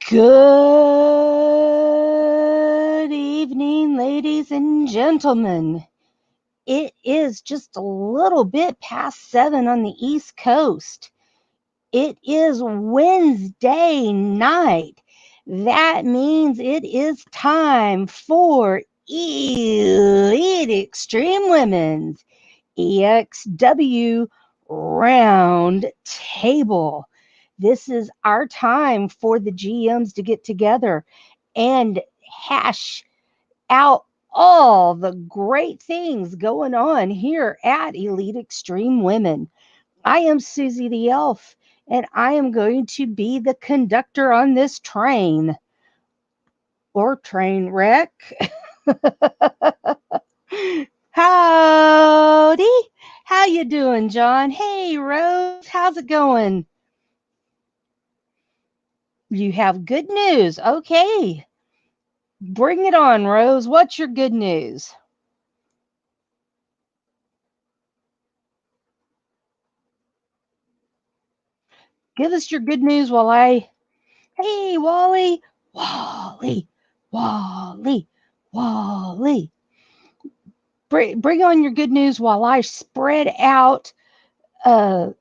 Good evening, ladies and gentlemen. It is just a little bit past 7 on the East Coast. It is Wednesday night. That means it is time for Elite Extreme Women's EXW Roundtable. This is our time for the GMs to get together and hash out all the great things going on here at Elite Extreme Women. I am Suzy the Elf, and I am going to be the conductor on this train or train wreck. Howdy. How you doing, John? Hey, Rose. How's it going? You have good news. Okay. Bring it on, Rose. What's your good news? Give us your good news while I... Hey, Wally. Wally. Wally. Wally. Bring on your good news while I spread out the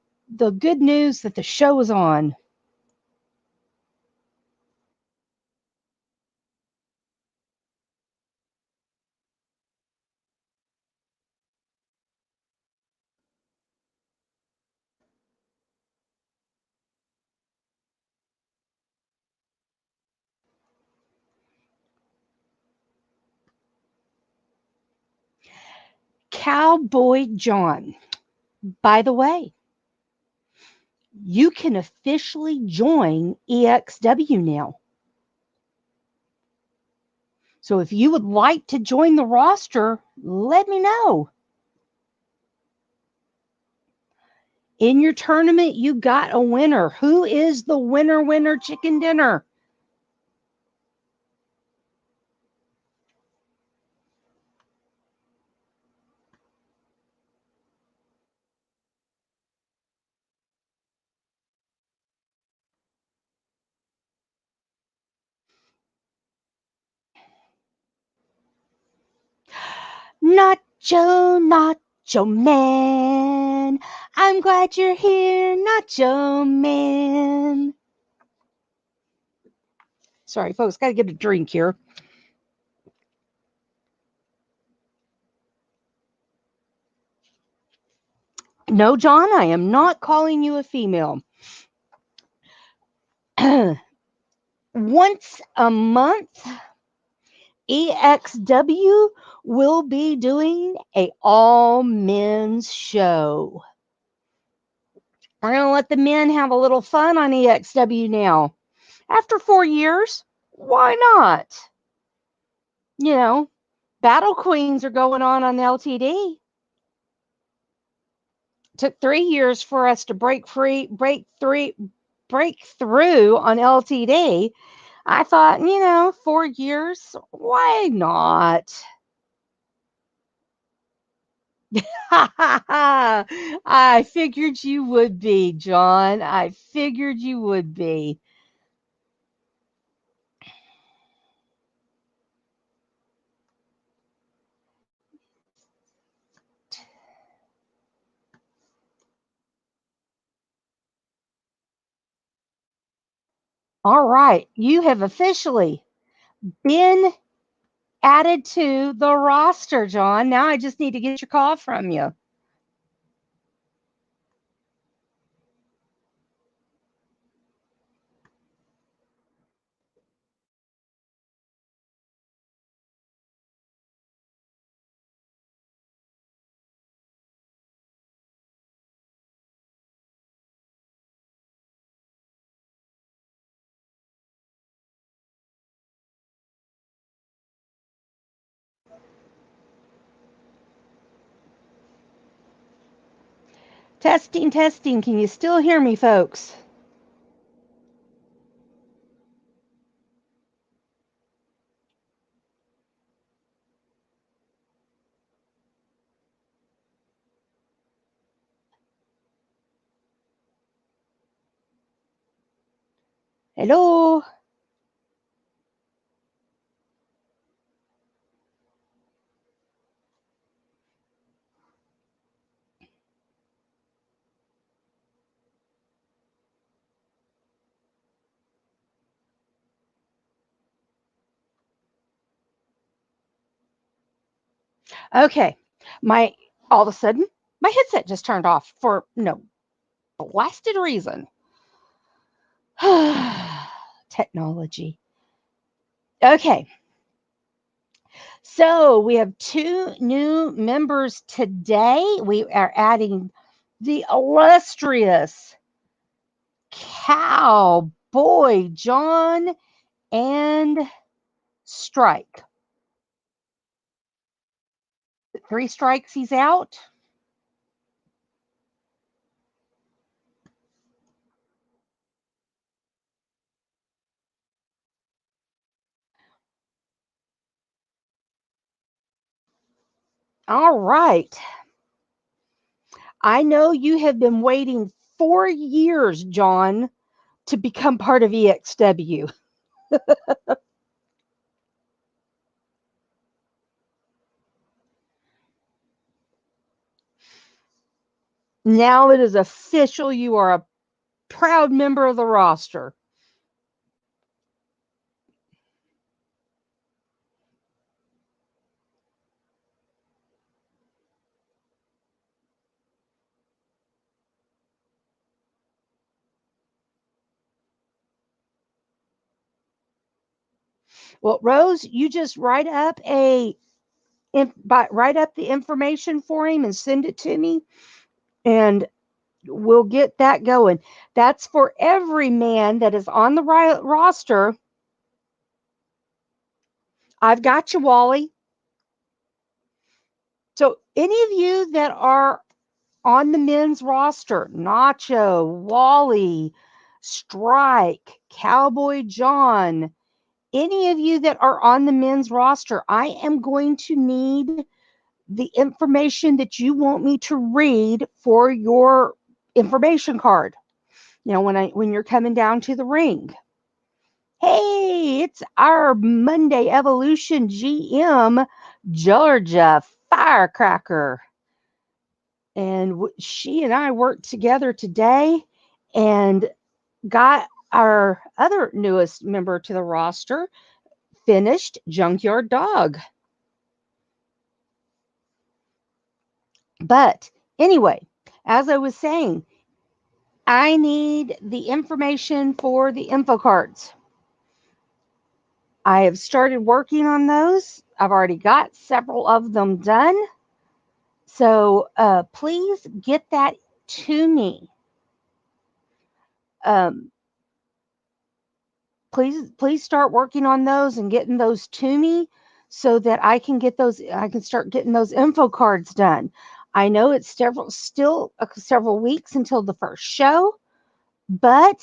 good news that the show is on. Cowboy John. By the way, you can officially join EXW now. So if you would like to join the roster, let me know. In your tournament, you got a winner. Who is the winner chicken dinner? Nacho Man. I'm glad you're here, Nacho Man. Sorry, folks, got to get a drink here. No, John, I am not calling you a female. Once a month, EXW will be doing a all men's show. We're going to let the men have a little fun on EXW now. After 4 years, why not? You know, Battle Queens are going on LTD. Took 3 years for us to break through on LTD. I thought, 4 years, why not? I figured you would be, John. I figured you would be. All right. You have officially been added to the roster, John. Now I just need to get your call from you. Testing, testing. Can you still hear me, folks? Hello? Okay. All of a sudden, my headset just turned off for no blasted reason. Technology. Okay. So we have 2 new members today. We are adding the illustrious Cowboy John and Strike. 3 strikes, he's out. All right. I know you have been waiting 4 years, John, to become part of EXW. Now it is official. You are a proud member of the roster. Well, Rose, you just write up the information for him and send it to me, and we'll get that going. That's for every man that is on the roster. I've got you, Wally. So any of you that are on the men's roster, Nacho, Wally, Strike, Cowboy John, any of you that are on the men's roster, I am going to need the information that you want me to read for your information card. When you're coming down to the ring. Hey, it's our Monday Evolution GM, Georgia Firecracker. And she and I worked together today and got our other newest member to the roster finished, Junkyard Dog. But anyway, as I was saying, I need the information for the info cards. I have started working on those. I've already got several of them done. So please get that to me. Please start working on those and getting those to me so that I can start getting those info cards done. I know it's still several weeks until the first show, but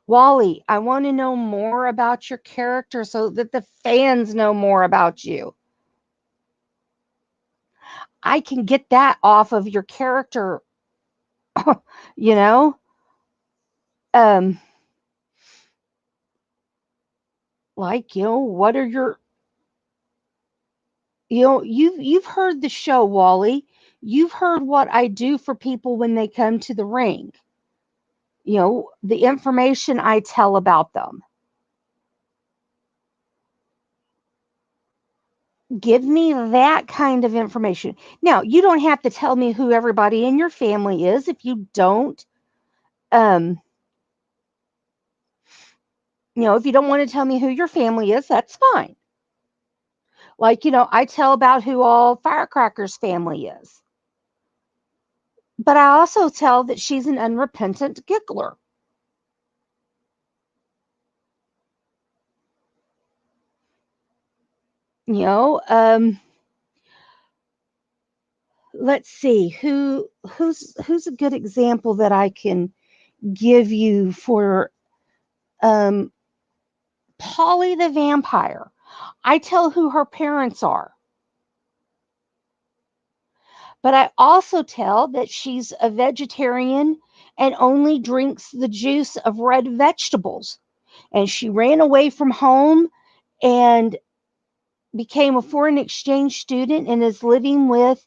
Wally, I want to know more about your character so that the fans know more about you. I can get that off of your character, you know? What are your you've heard the show, Wally. You've heard what I do for people when they come to the ring. The information I tell about them. Give me that kind of information. Now, you don't have to tell me who everybody in your family is if you don't. If you don't want to tell me who your family is, that's fine. I tell about who all Firecracker's family is. But I also tell that she's an unrepentant giggler. Let's see who's a good example that I can give you for Paulie the Vampire. I tell who her parents are. But I also tell that she's a vegetarian and only drinks the juice of red vegetables. And she ran away from home and became a foreign exchange student and is living with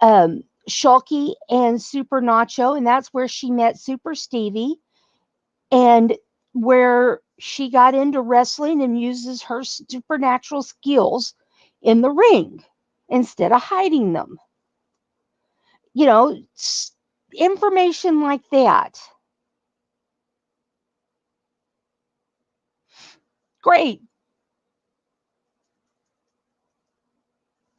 Suhlkie and Super Nacho. And that's where she met Super Stevie and where she got into wrestling and uses her supernatural skills in the ring instead of hiding them. You know, information like that. Great.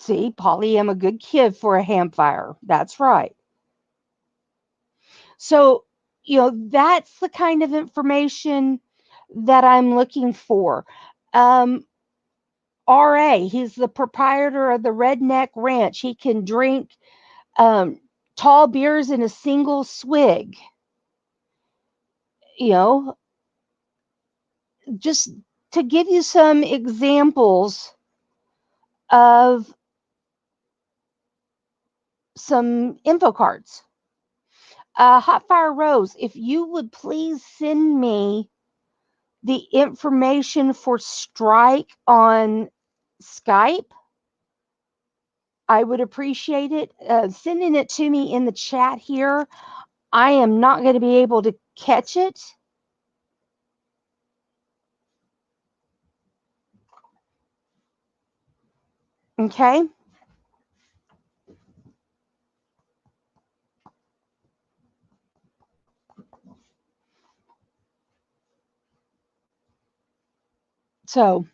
See, Paulie, I'm a good kid for a campfire. That's right. So, you know, that's the kind of information that I'm looking for. RA, he's the proprietor of the Redneck Ranch. He can drink tall beers in a single swig. You know, just to give you some examples of some info cards. Hotfire Rose, if you would please send me the information for Strike on Skype, I would appreciate it. Sending it to me in the chat here. I am not going to be able to catch it. Okay. So,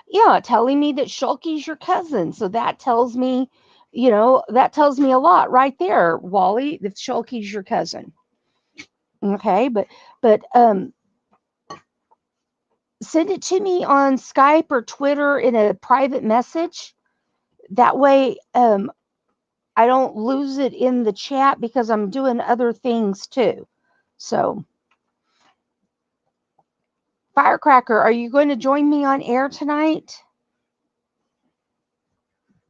yeah, telling me that Suhlkie's your cousin. So that tells me, you know, that tells me a lot right there, Wally, if Suhlkie's your cousin. Okay, but send it to me on Skype or Twitter in a private message. That way, I don't lose it in the chat because I'm doing other things too. So, Firecracker, are you going to join me on air tonight?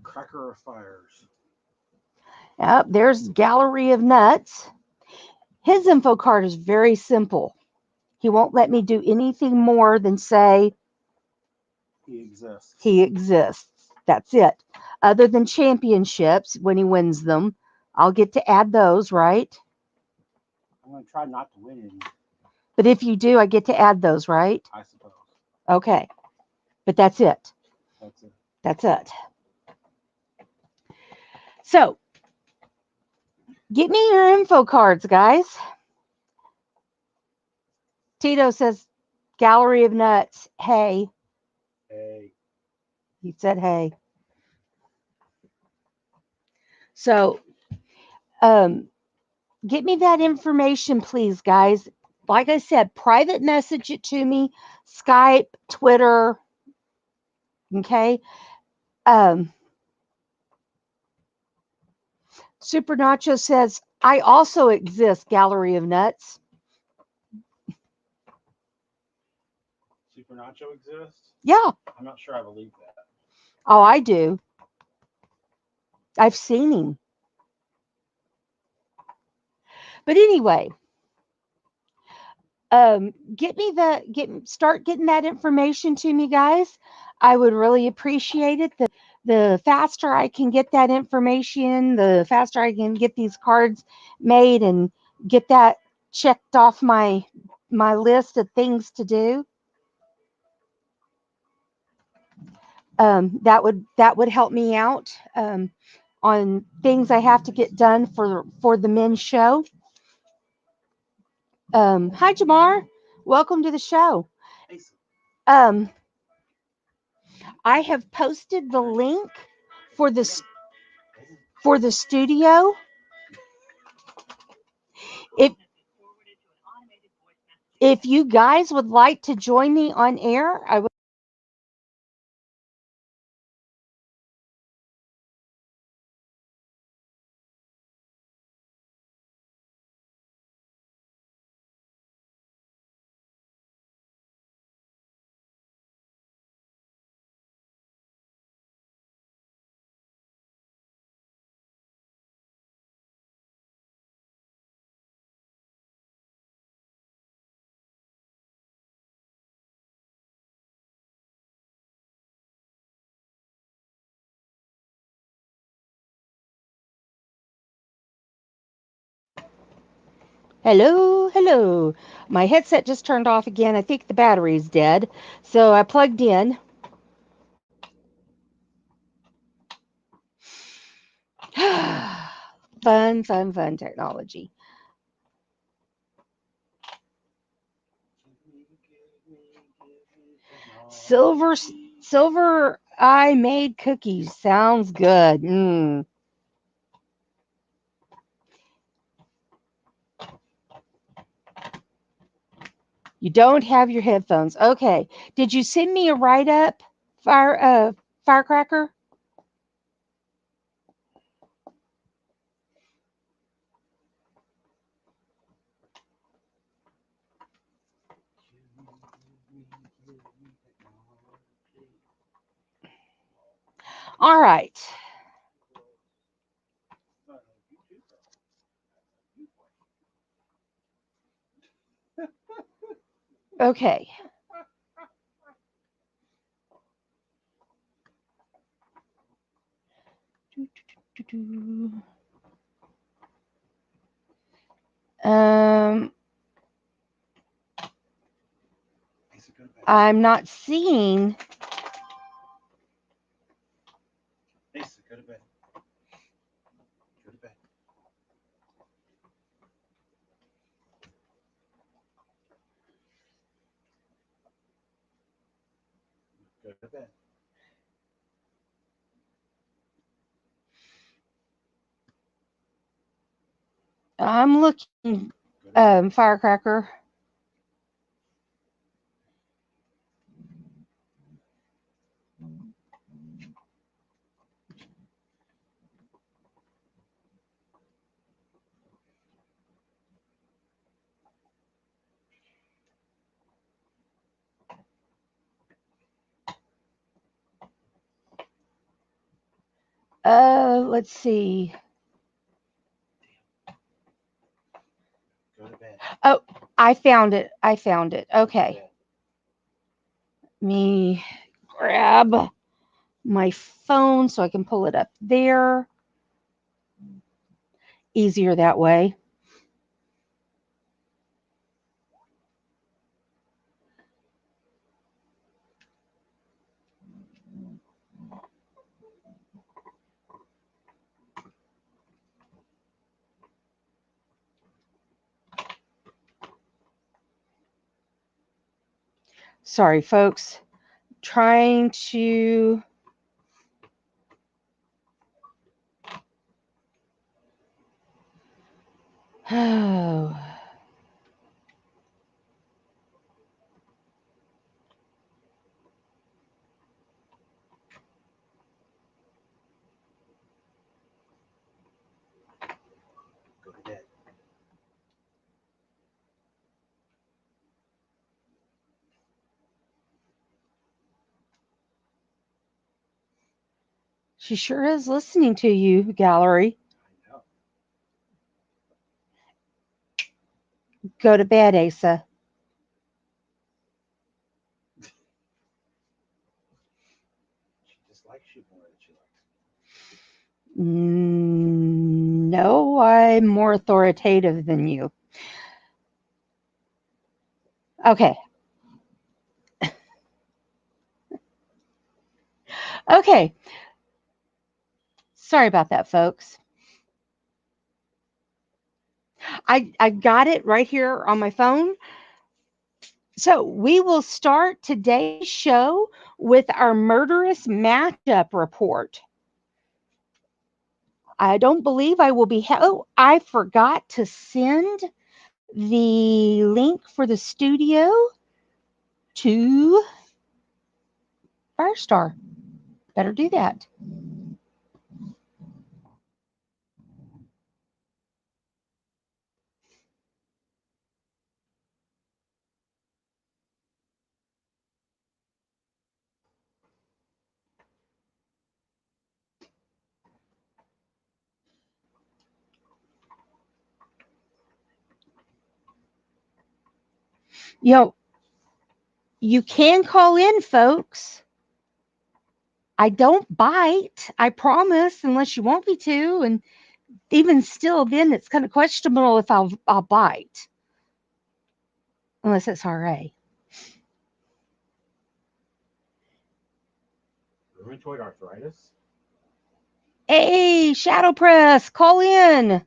Cracker of Fires. Yep, there's Gallery of Nuts. His info card is very simple. He won't let me do anything more than say he exists. He exists. That's it. Other than championships, when he wins them, I'll get to add those, right? I'm going to try not to win any. But if you do, I get to add those, right? I suppose. Okay. But that's it. That's it. That's it. So, get me your info cards, guys. Tito says, Gallery of Nuts. Hey. Hey. He said, hey. So, get me that information, please, guys. Like I said, private message it to me, Skype, Twitter. Okay. Super Nacho says, I also exist, Gallery of Nuts. Super Nacho exists? Yeah. I'm not sure I believe that. Oh, I do. I've seen him. But anyway, start getting that information to me, guys. I would really appreciate it. The faster I can get that information, the faster I can get these cards made and get that checked off my list of things to do. That would help me out on things I have to get done for the men's show. Hi, Jamar. Welcome to the show. I have posted the link for the studio. If you guys would like to join me on air, I would Hello, hello. My headset just turned off again. I think the battery's dead. So I plugged in. Fun, fun, fun technology. Silver, silver I made cookies. Sounds good. You don't have your headphones. Okay. Did you send me a write up, firecracker? All right. Okay. Um, I'm not seeing. Asa, go to bed. Go to bed. Go to bed. I'm looking, Go to bed. firecracker. Let's see. Go to bed. Oh, I found it. I found it. Go to Okay. bed. Me grab my phone so I can pull it up there. Easier that way. Sorry, folks. Trying to. Oh. Go to bed. She sure is listening to you, gallery. I know. Go to bed, Asa. She just likes you more than she likes No, I'm more authoritative than you. Okay. Okay. Sorry about that, folks. I got it right here on my phone. So we will start today's show with our murderous matchup report. I don't believe I will be. Oh, I forgot to send the link for the studio to Firestar. Better do that. You know, you can call in, folks. I don't bite, I promise, unless you want me to. And even still, then it's kind of questionable if I'll bite, unless it's RA. Rheumatoid arthritis? Hey, Shadow Press, call in.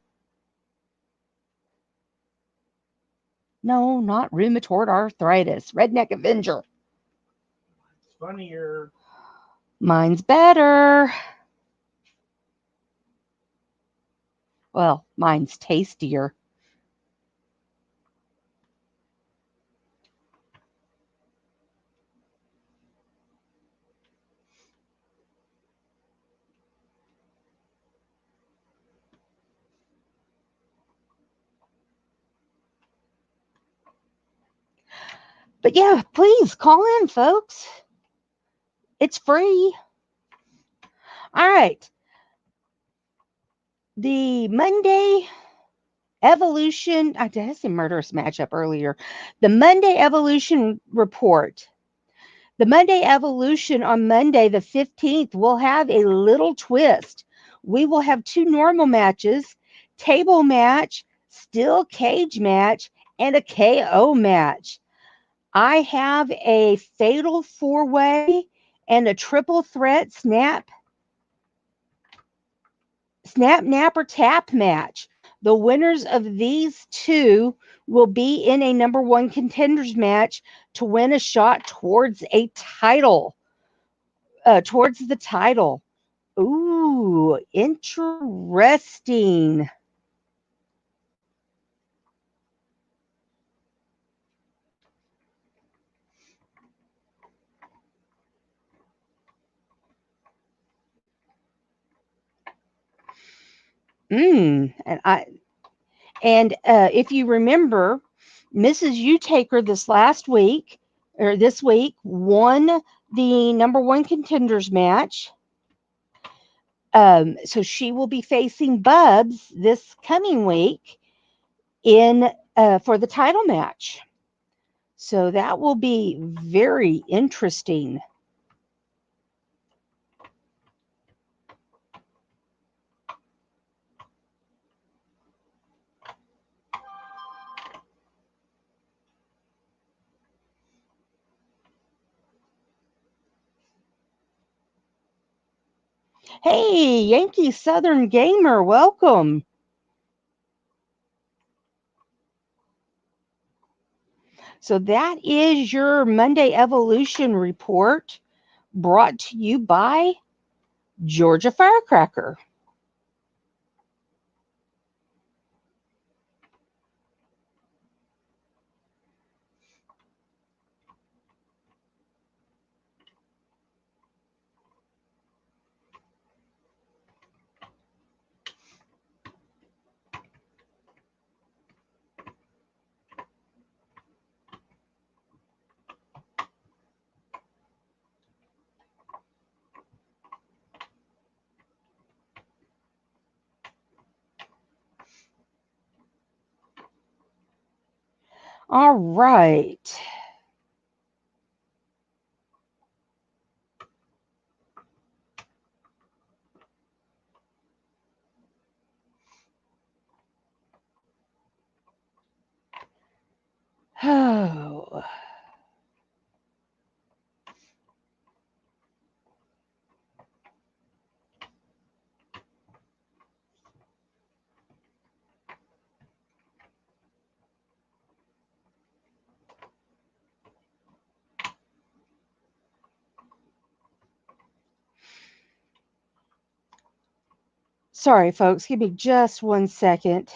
No, not rheumatoid arthritis. Redneck Avenger. It's funnier. Mine's better. Well, mine's tastier. But yeah, please call in, folks. It's free. All right. The Monday Evolution, I did say murderous matchup earlier. The Monday Evolution report. The Monday Evolution on Monday, the 15th, will have a little twist. We will have 2 normal matches, table match, steel cage match, and a KO match. I have a fatal 4-way and a triple threat snap, nap, or tap match. The winners of these 2 will be in a number 1 contenders match to win a shot towards a title. Towards the title. Ooh, interesting. And if you remember, Mrs. Utaker this week won the number 1 contenders match. So she will be facing Bubs this coming week for the title match. So that will be very interesting. Hey, Yankee Southern Gamer, welcome. So that is your Monday Evolution report brought to you by Georgia Firecracker. All right. Oh. Sorry, folks. Give me just 1 second.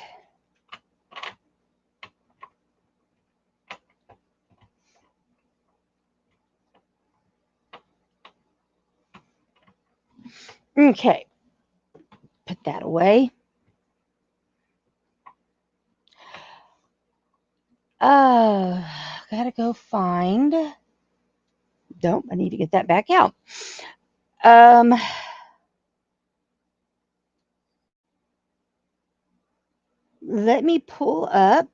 Okay. Put that away. Gotta go find. Don't. I need to get that back out. Let me pull up.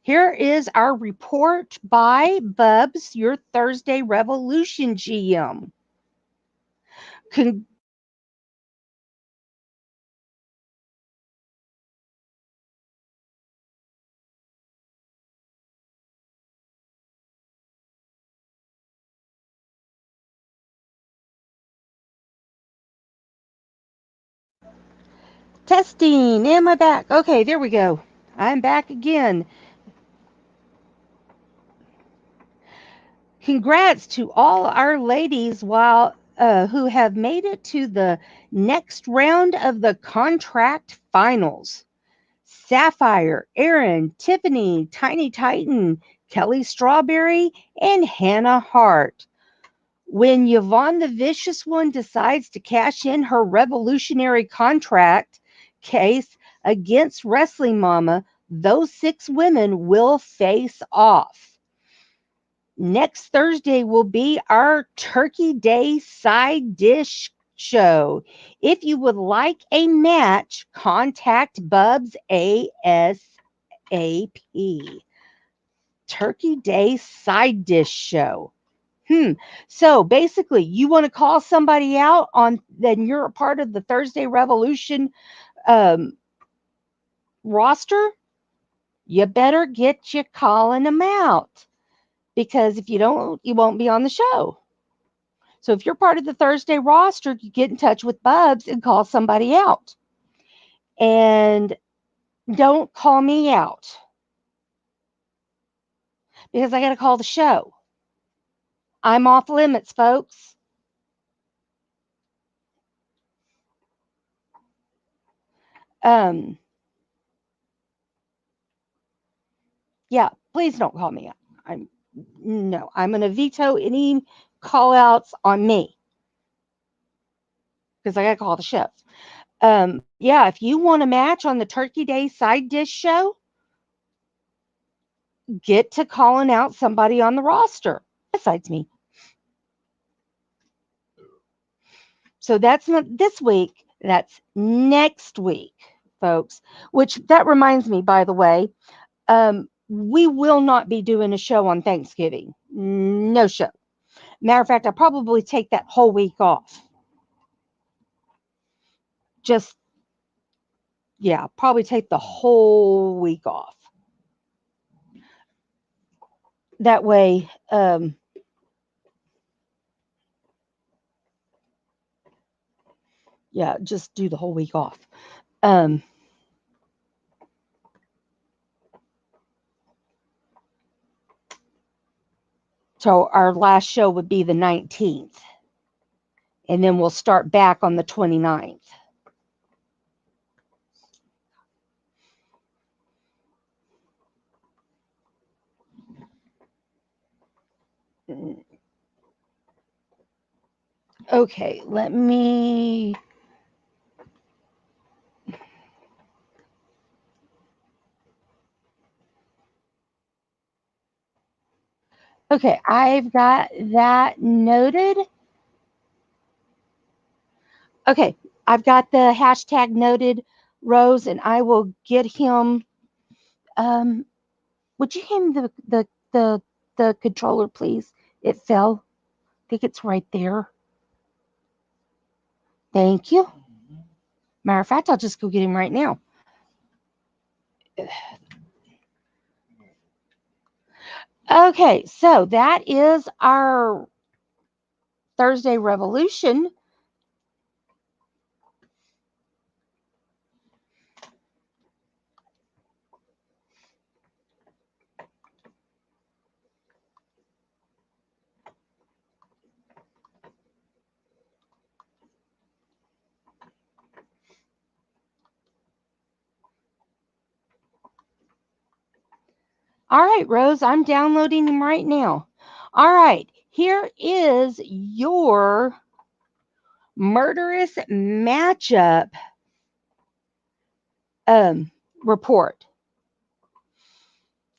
Here is our report by Bubs, your Thursday Revolution GM. Testing. Am I back? Okay, there we go. I'm back again. Congrats to all our ladies who have made it to the next round of the contract finals. Sapphire, Erin, Tiffany, Tiny Titan, Kelly Strawberry, and Hannah Hart. When Yvonne the Vicious One decides to cash in her revolutionary contract case against Wrestling Mama, those 6 women will face off. Next Thursday will be our Turkey Day side dish show. If you would like a match, contact Bubs ASAP. Turkey Day side dish show. So basically, you want to call somebody out then you're a part of the Thursday Revolution roster. You better get you calling them out, because if you don't, you won't be on the show. So if you're part of the Thursday roster, you get in touch with Bubs and call somebody out. And don't call me out, because I got to call the show. I'm off limits, folks. Yeah, please don't call me out. I'm going to veto any call outs on me, because I got to call the show. Yeah, if you want a match on the Turkey Day side dish show, get to calling out somebody on the roster besides me. So that's not this week, that's next week, folks. Which, that reminds me, by the way, we will not be doing a show on Thanksgiving. No show. Matter of fact, I'll probably take that whole week off. Probably take the whole week off. That way, just do the whole week off. So our last show would be the 19th. And then we'll start back on the 29th. Okay, let me... Okay, I've got that noted. Okay, I've got the hashtag noted, Rose, and I will get him... would you hand the controller, please? It fell. I think it's right there. Thank you. Matter of fact, I'll just go get him right now. Okay, so that is our Thursday Revolution. All right, Rose, I'm downloading him right now. All right, here is your murderous matchup report.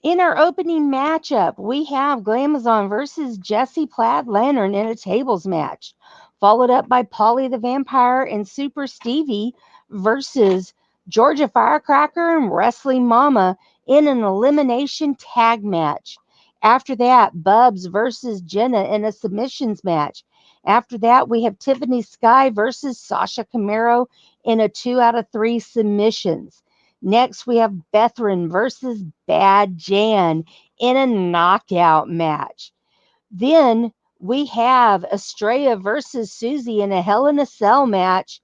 In our opening matchup, we have Glamazon versus Jesse Plaid Lantern in a tables match, followed up by Paulie the Vampire and Super Stevie versus Georgia Firecracker and Wrestling Mama in an elimination tag match. After that, Bubs versus Jenna in a submissions match. After that, we have Tiffany Sky versus Sasha Camaro in a 2 out of 3 submissions. Next, we have Bethrin versus Bad Jan in a knockout match. Then we have Estrella versus Suzy in a Hell in a Cell match.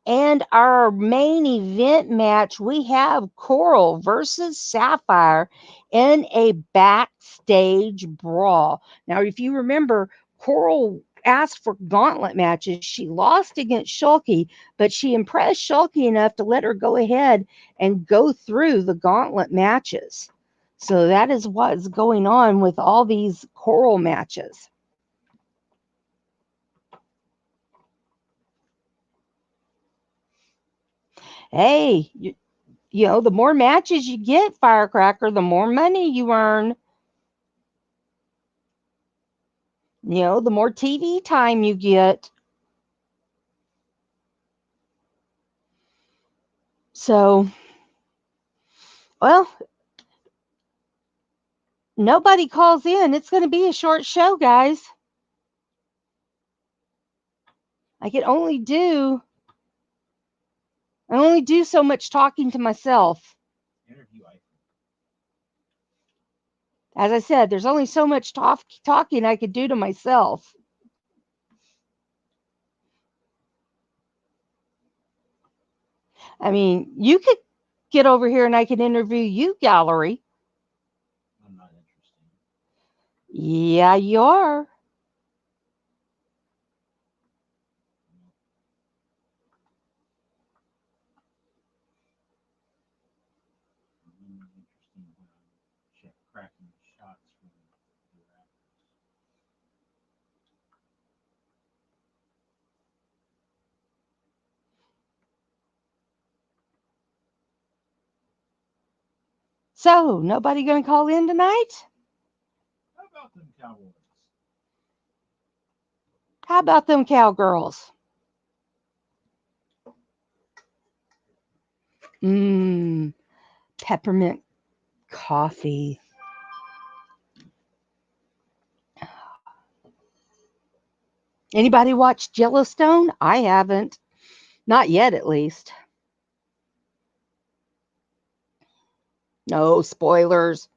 And our main event match, we have Coral versus Sapphire in a backstage brawl. Now, if you remember, Coral asked for gauntlet matches. She lost against Suhlkie, but she impressed Suhlkie enough to let her go ahead and go through the gauntlet matches. So that is what's going on with all these Coral matches. Hey, you know, the more matches you get, Firecracker, the more money you earn. You know, the more TV time you get. So, well, nobody calls in. It's going to be a short show, guys. I only do so much talking to myself. As I said, there's only so much talking I could do to myself. I mean, you could get over here and I can interview you, Gallery. I'm not interested. Yeah, you are. Cracking shots from the Raptors. So, nobody going to call in tonight? How about them Cowboys? How about them Cowgirls? Peppermint coffee. Anybody watched Yellowstone? I haven't. Not yet, at least. No spoilers.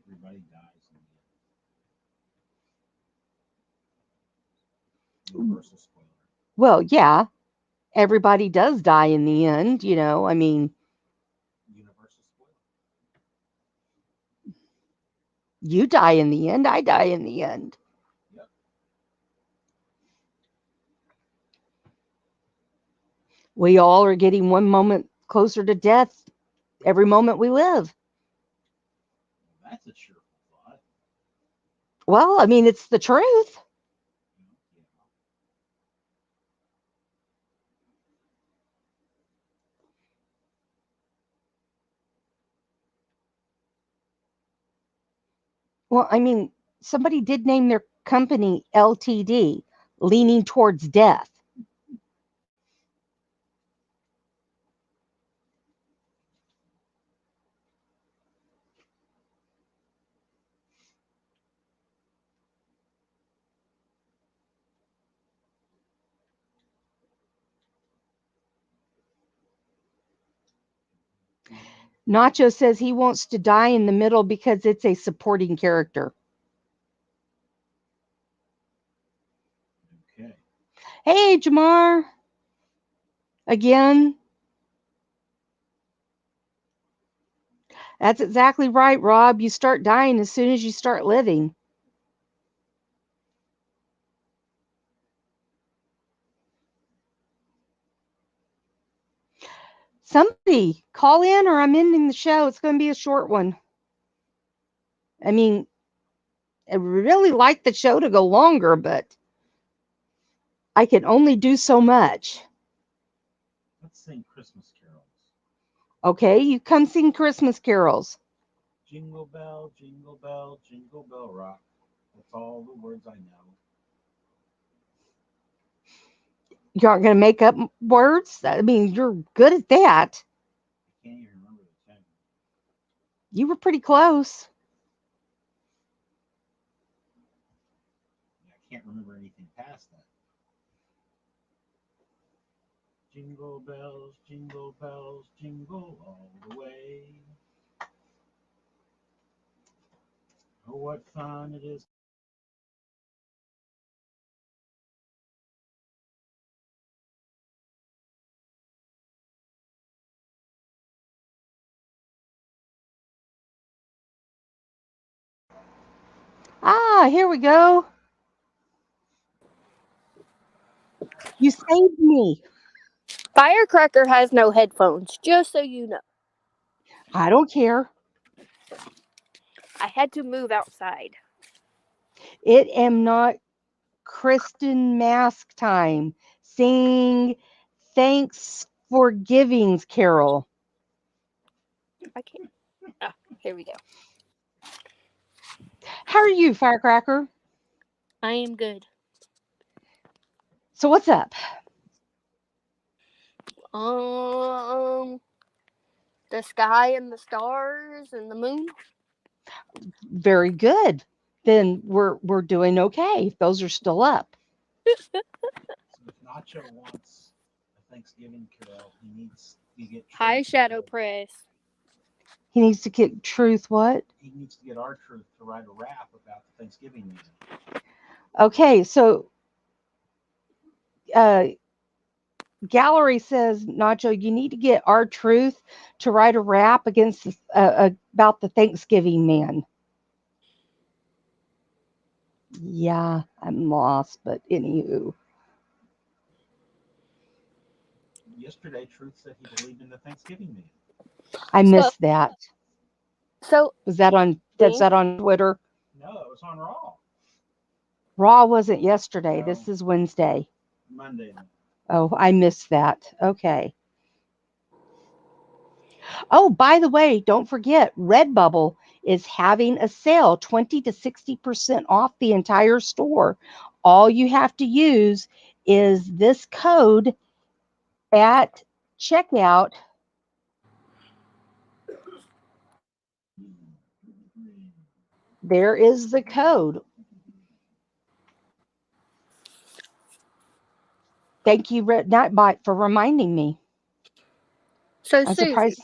Everybody dies in the end. Universal spoiler. Well, yeah. Everybody does die in the end, you know. I mean, Universal spoiler. you die in the end, I die in the end. Yep. We all are getting one moment closer to death every moment we live. That's a cheerful thought. Well, I mean, it's the truth. Well, I mean, somebody did name their company LTD, leaning towards death. Nacho says he wants to die in the middle because it's a supporting character. Okay. Hey, Jamar. Again. That's exactly right, Rob. You start dying as soon as you start living. Somebody call in or I'm ending the show. It's going to be a short one. I mean, I really like the show to go longer, but I can only do so much. Let's sing Christmas carols. Okay, you come sing Christmas carols. Jingle bell, jingle bell, jingle bell rock. That's all the words I know. You aren't going to make up words? I mean, you're good at that. I can't even remember the tune. You were pretty close. I can't remember anything past that. Jingle bells, jingle all the way. Oh, what fun it is. Ah, here we go. You saved me. Firecracker has no headphones, just so you know. I don't care. I had to move outside. It am not Kristen Mask time. Sing Thanks for Givings Carol. I can't. Ah, here we go. How are you, Firecracker? I am good. So what's up? Um, the sky and the stars and the moon. Very good. Then we're doing okay. If those are still up. So if Nacho wants a Thanksgiving carol, he needs to get Hi, Truth Shadow Press. He needs to get Truth what? He needs to get our Truth to write a rap about the Thanksgiving meeting. Okay, so uh Gallery says, Nacho, you need to get our Truth to write a rap against about the Thanksgiving man. Yeah, I'm lost, but anywho. Yesterday, Truth said he believed in the Thanksgiving meeting. I So, missed that. so Was that on Twitter? No, it was on Raw. Raw wasn't yesterday. No. This is Wednesday. Monday. Oh, I missed that. Okay. Oh, by the way, don't forget, Redbubble is having a sale, 20 to 60% off the entire store. All you have to use is this code at checkout. There is the code. Thank you, Red Nightbot, for reminding me. I'm Susie. surprised.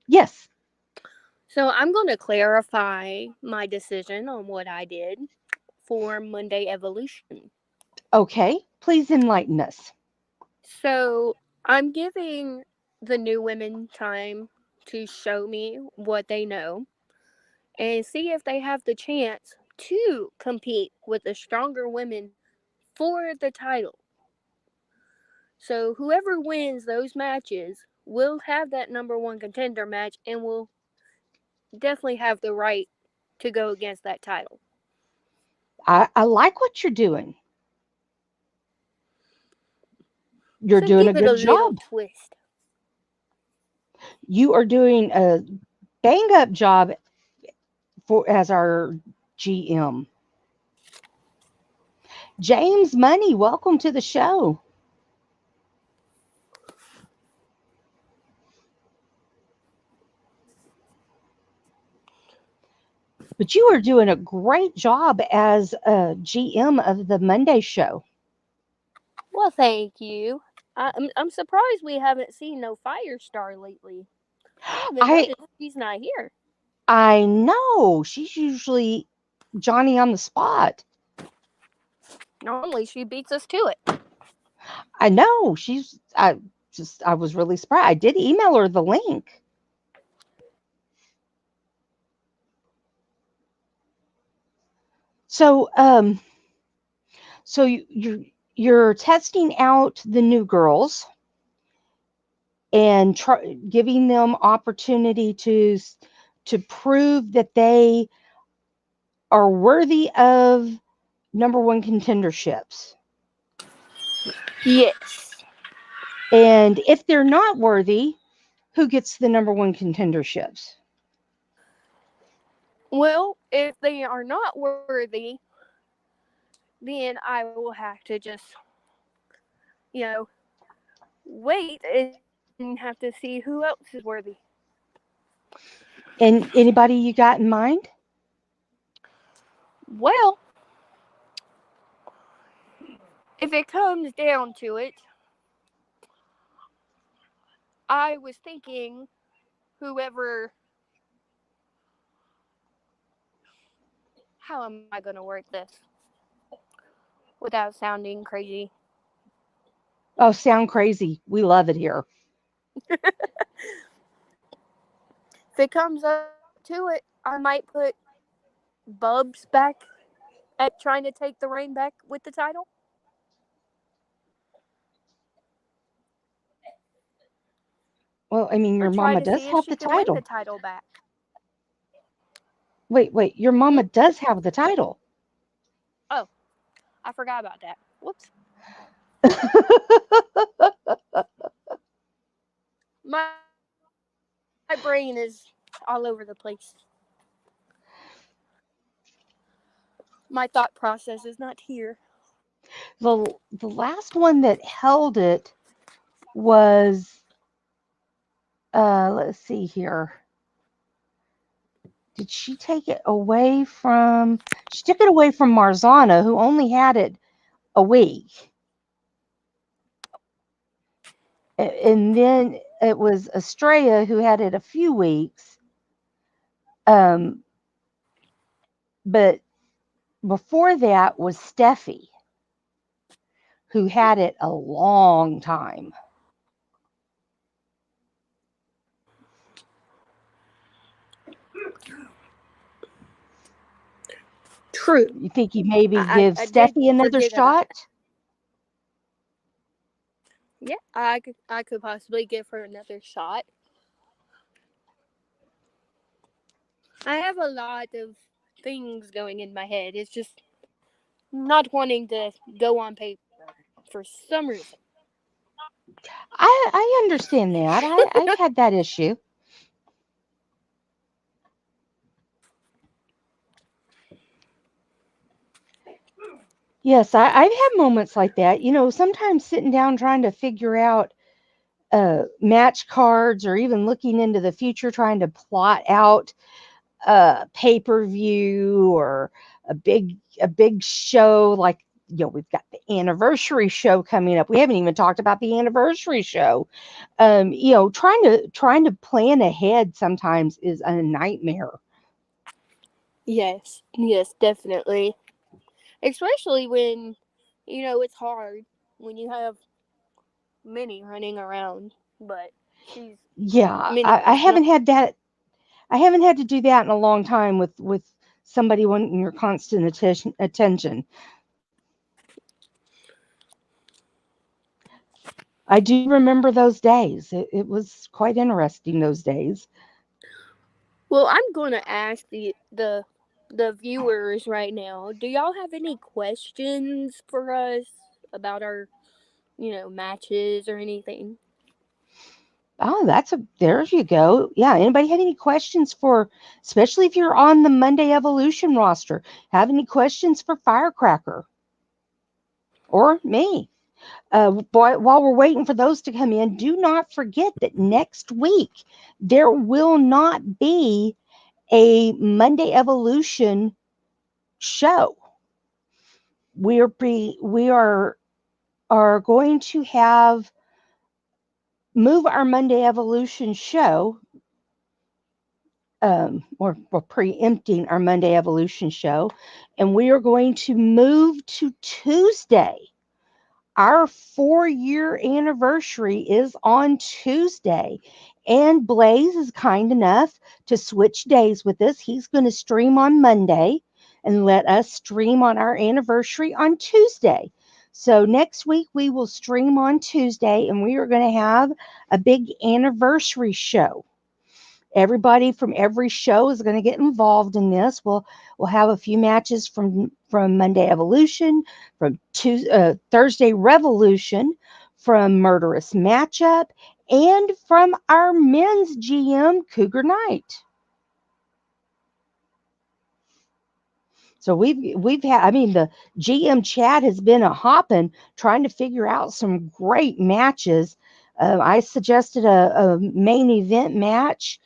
Yes. So I'm going to clarify my decision on what I did for Monday Evolution. Okay. Please enlighten us. So I'm giving the new women time to show me what they know and see if they have the chance to compete with the stronger women for the title. So whoever wins those matches will have that number one contender match and will definitely have the right to go against that title. I like what you're doing. You're So doing a give it a good little job. twist. You are doing a bang up job for as our GM. James Money, welcome to the show. But you are doing a great job as a GM of the Monday show. Well, thank you. I'm surprised we haven't seen no Firestar lately. I haven't I noticed she's not here. I know she's usually Johnny on the spot. Normally she beats us to it. I know I was really surprised. I did email her the link. So so you're testing out the new girls and giving them opportunity to prove that they are worthy of number one contenderships. Yes. And if they're not worthy, who gets the number one contenderships? Well, if they are not worthy, then I will have to just, wait and have to see who else is worthy. And anybody you got in mind? Well, if it comes down to it, I was thinking whoever. How am I going to word this without sounding crazy? Oh, sound crazy. We love it here. If it comes up to it, I might put Bubs back at trying to take the reign back with the title. Well, I mean, Or your try mama to does see if have she the can win the title. title back. Wait. Your Hmm? mama does have the title. Oh, I forgot about that. Whoops. My brain is all over the place. My thought process is not here. The last one that held it was let's see here. Did she take it away from? She took it away from Marzana, who only had it a week, and then it was Estrella who had it a few weeks. Um, but before that was Steffi, who had it a long time. True. You think you maybe give I did Steffi another forget about shot? that. Yeah, I could possibly give her another shot. I have a lot of things going in my head. It's just not wanting to go on paper for some reason. I understand that. I've had that issue. Yes, I've had moments like that. Sometimes sitting down trying to figure out match cards or even looking into the future, trying to plot out a pay-per-view or a big show like we've got the anniversary show coming up. We haven't even talked about the anniversary show. Trying to plan ahead sometimes is a nightmare. Yes, definitely. Especially when, it's hard when you have Minnie running around, but she's Yeah, Minnie I is not. haven't had that. I haven't had to do that in a long time with somebody wanting your constant attention. I do remember those days. It was quite interesting those days. Well, I'm going to ask the viewers right now. Do y'all have any questions for us about our, matches or anything? Oh, there you go. Yeah. Anybody had any questions especially if you're on the Monday Evolution roster, have any questions for Firecracker or me? While we're waiting for those to come in, do not forget that next week there will not be a Monday Evolution show. We are going to move our Monday Evolution show. We're preempting our Monday Evolution show, and we are going to move to Tuesday. Our 4-year anniversary is on Tuesday, and Blaze is kind enough to switch days with us. He's going to stream on Monday and let us stream on our anniversary on Tuesday. So next week we will stream on Tuesday, and we are going to have a big anniversary show. Everybody from every show is going to get involved in this. We'll have a few matches from Monday Evolution, from Thursday Revolution, from Murderous Matchup, and from our men's GM Cougar Night. So we've had, I mean, the GM chat has been a hopping trying to figure out some great matches. I suggested a main event match,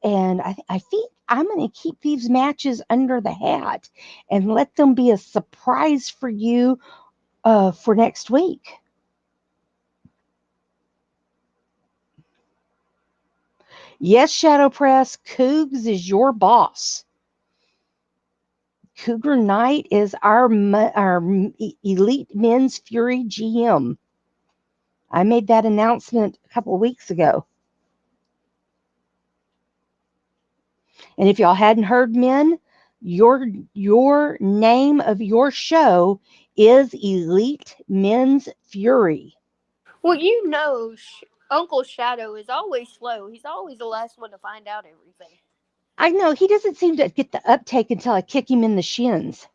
and I think I'm going to keep these matches under the hat and let them be a surprise for you for next week. Yes, Shadow Press, Cougs is your boss. Cougar Knight is our Elite Men's Fury GM. I made that announcement a couple of weeks ago. And if y'all hadn't heard, men, your name of your show is Elite Men's Fury. Well, you know, Uncle Shadow is always slow. He's always the last one to find out everything. I know, he doesn't seem to get the uptake until I kick him in the shins.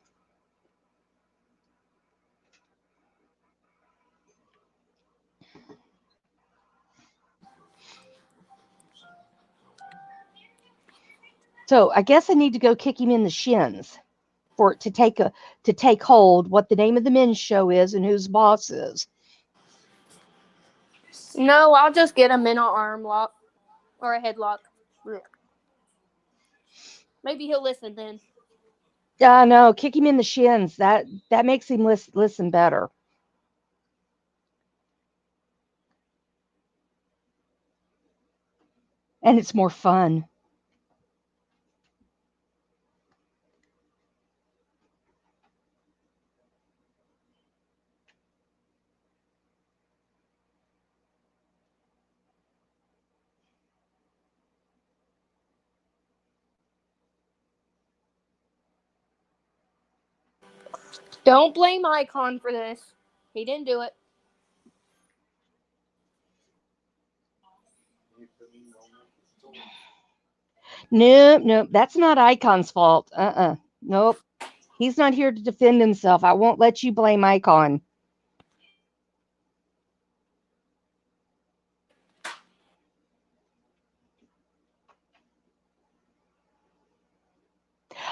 So I guess I need to go kick him in the shins for it to take hold, what the name of the men's show is and whose boss is. No, I'll just get him in an arm lock or a headlock. Maybe he'll listen then. No, kick him in the shins. That makes him listen better. And it's more fun. Don't blame Icon for this. He didn't do it. Nope. That's not Icon's fault. Nope. He's not here to defend himself. I won't let you blame Icon.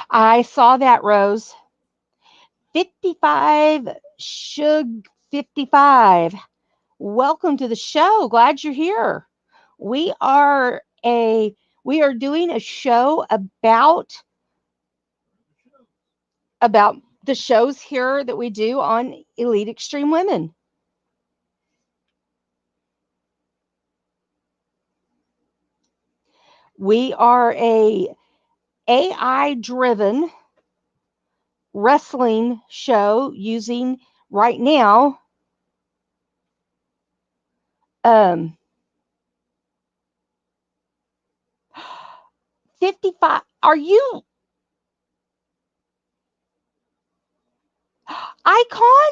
I saw that, Rose. 55 Shug 55. Welcome to the show. Glad you're here. We are doing a show about the shows here that we do on Elite Extreme Women. We are a AI driven wrestling show using right now 55. Are you Icon?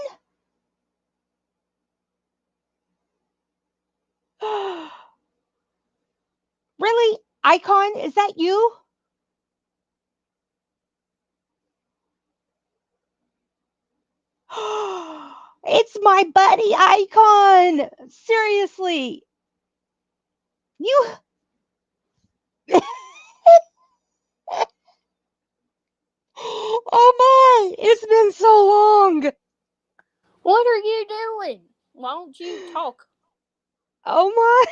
Really? Icon, is that you? It's my buddy Icon. Seriously. You Oh my, it's been so long. What are you doing? Why don't you talk? Oh my.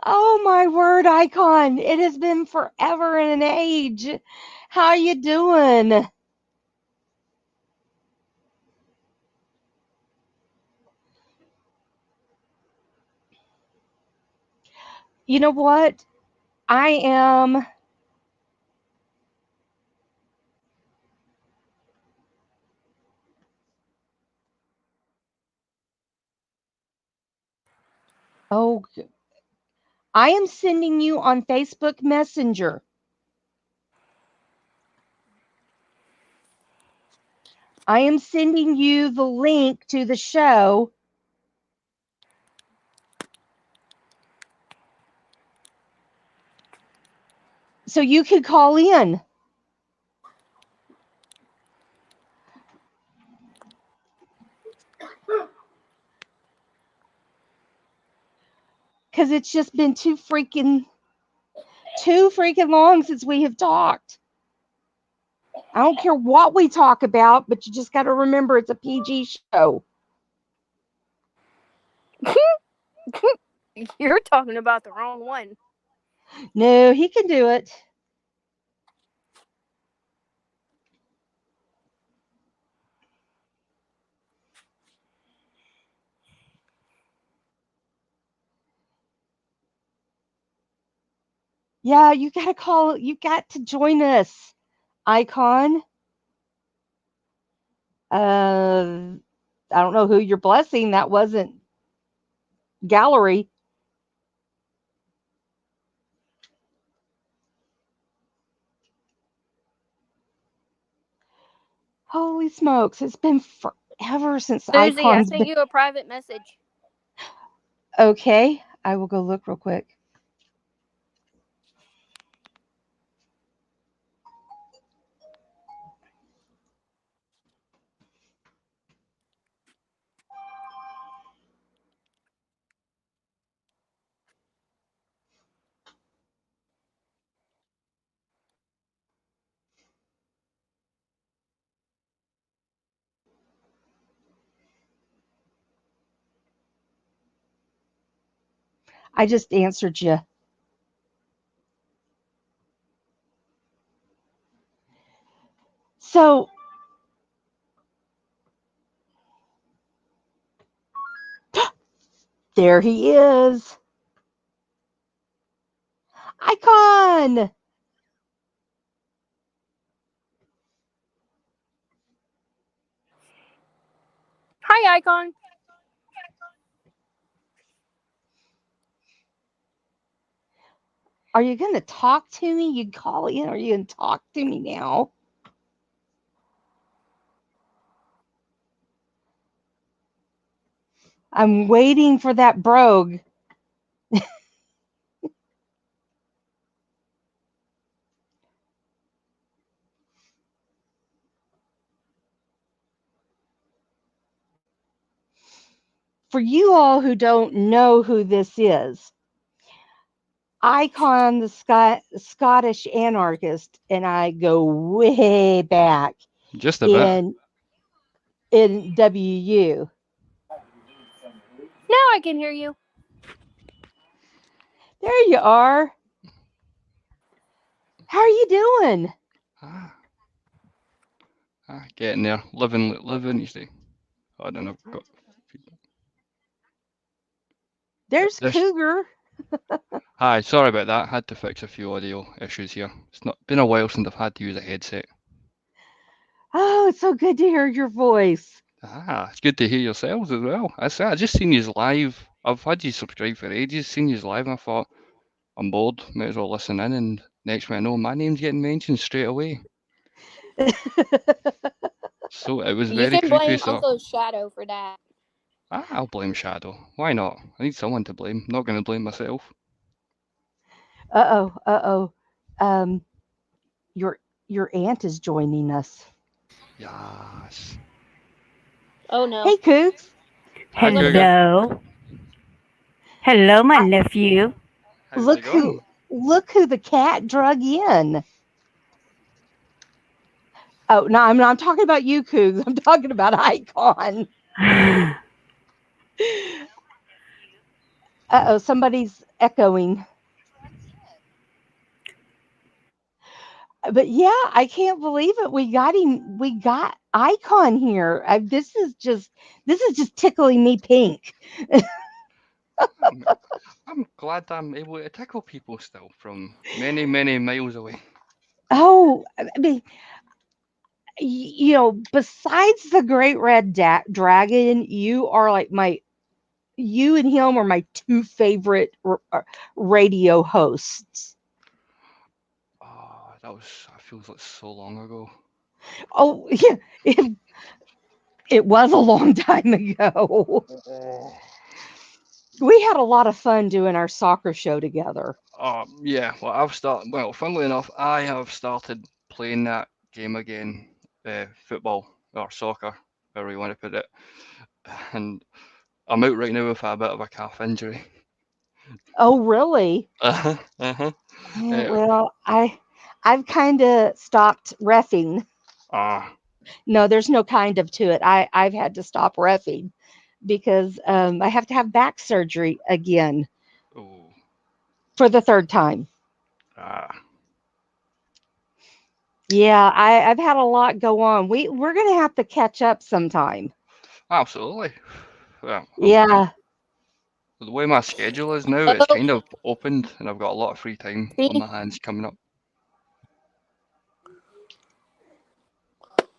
Oh my word, Icon. It has been forever and an age. How you doing? You know what? I am Oh, I am sending you on Facebook Messenger. I am sending you the link to the show. So you could call in. Because it's just been too too freaking long since we have talked. I don't care what we talk about, but you just got to remember it's a PG show. You're talking about the wrong one. No, he can do it. Yeah, you got to join us, Icon. I don't know who you're blessing. That wasn't Gallery. Holy smokes, it's been forever since Suzy, I Icon's sent been. you a private message. Okay, I will go look real quick. I just answered you. So, there he is. Icon! Hi, Icon. Are you going to talk to me? You call in. Are you going to talk to me now? I'm waiting for that brogue. For you all who don't know who this is, Icon, the Scottish anarchist, and I go way back Just a bit. in WU. Now I can hear you. There you are. How are you doing? Getting there. Living each day. I don't know. There's Cougar. Hi, sorry about that. Had to fix a few audio issues here. It's not been a while since I've had to use a headset. Oh, it's so good to hear your voice. It's good to hear yourselves as well. I just seen you live. I've had you subscribe for ages, seen you live, and I thought, I'm bored, might as well listen in, and next thing I know, my name's getting mentioned straight away. So it was You very can creepy, blame so Uncle Shadow for that. I'll blame Shadow. Why not? I need someone to blame. Not going to blame myself. Uh-oh. Your aunt is joining us. Yes. Oh no. Hey, Cougs. Hi, Cougar. Hello. Hello, my nephew. How's it going? Look who the cat drug in. Oh, no, I'm not talking about you, Cougs. I'm talking about Icon. Uh-oh, somebody's echoing. But yeah, I can't believe it. We got him. We got Icon here. This is just tickling me pink. I'm glad I'm able to tickle people still from many, many miles away. Oh, I mean, besides the Great Red Dragon, you are like you and him are my two favorite radio hosts. Oh, that feels like so long ago. Oh, yeah, it was a long time ago. We had a lot of fun doing our soccer show together. Yeah. Well, funnily enough, I have started playing that game again, football or soccer, however you want to put it. And I'm out right now with a bit of a calf injury. Oh, really? Uh-huh, uh-huh. Well, I've kind of stopped reffing. Ah, No, there's no kind of to it. I've had to stop reffing because I have to have back surgery again oh, for the third time. ah. Yeah, I've had a lot go on. We're gonna have to catch up sometime. Absolutely. Well, Yeah, the way my schedule is now, it's Oh, kind of opened, and I've got a lot of free time on see, my hands coming up.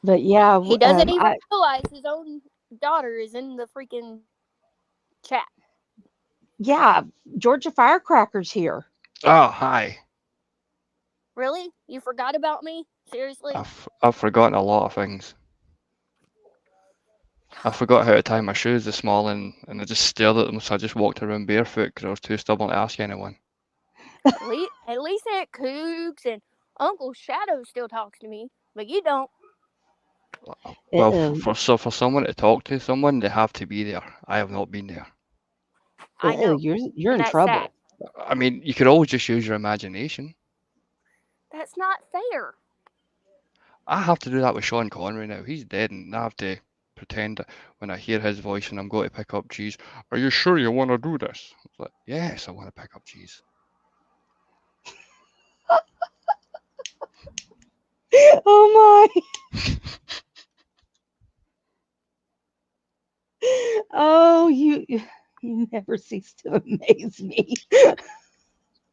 but yeah, he doesn't even realize his own daughter is in the freaking chat. yeah, Georgia Firecrackers here. Oh, hi. Really? You forgot about me? Seriously? I've forgotten a lot of things. I forgot how to tie my shoes this morning, and I just stared at them, so I just walked around barefoot because I was too stubborn to ask anyone. At least Aunt Cougs and Uncle Shadow still talks to me, but you don't. Well, Uh-oh. for someone to talk to someone, they have to be there. I have not been there. I know, You're and in that's sad. trouble. I mean, you could always just use your imagination. That's not fair. I have to do that with Sean Connery now. He's dead, and I have to pretend that when I hear his voice and I'm going to pick up cheese. Are you sure you want to do this? It's like, yes, I want to pick up cheese. Oh my. Oh, you never cease to amaze me.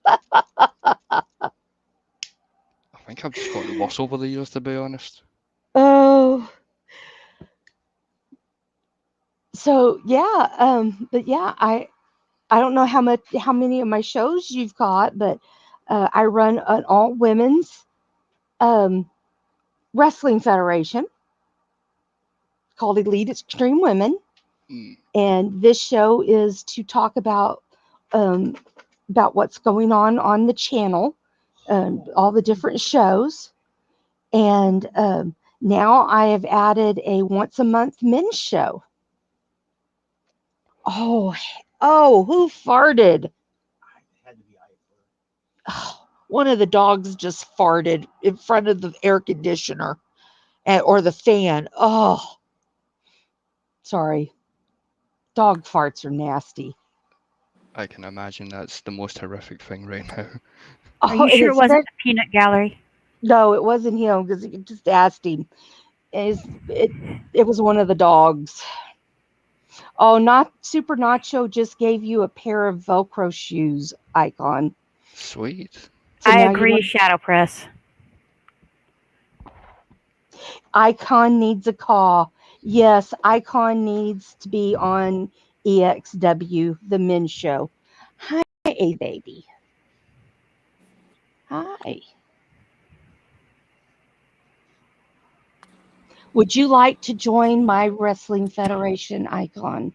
I think I've just gotten worse over the years, to be honest. Oh, so yeah, but yeah, I don't know how many of my shows you've caught, but I run an all women's um, wrestling federation called Elite Extreme Women, Mm. and this show is to talk um, about what's going on the channel, all the different shows, and now I have added a once a month men's show. Oh, oh, who farted? It had to be I. Oh, one of the dogs just farted in front of the air conditioner or the fan. Oh, sorry. Dog farts are nasty. I can imagine that's the most horrific thing right now. Are Oh, you and sure it it's wasn't the peanut gallery? no, it wasn't him because he just asked him. It it was one of the dogs. Oh, not Super Nacho just gave you a pair of Velcro shoes, Icon. Sweet. So I now you agree, know Shadow Press. Icon needs a call. Yes, Icon needs to be on EXW, the men's show. Hi, baby. Hi. Would you like to join my wrestling federation, Icon?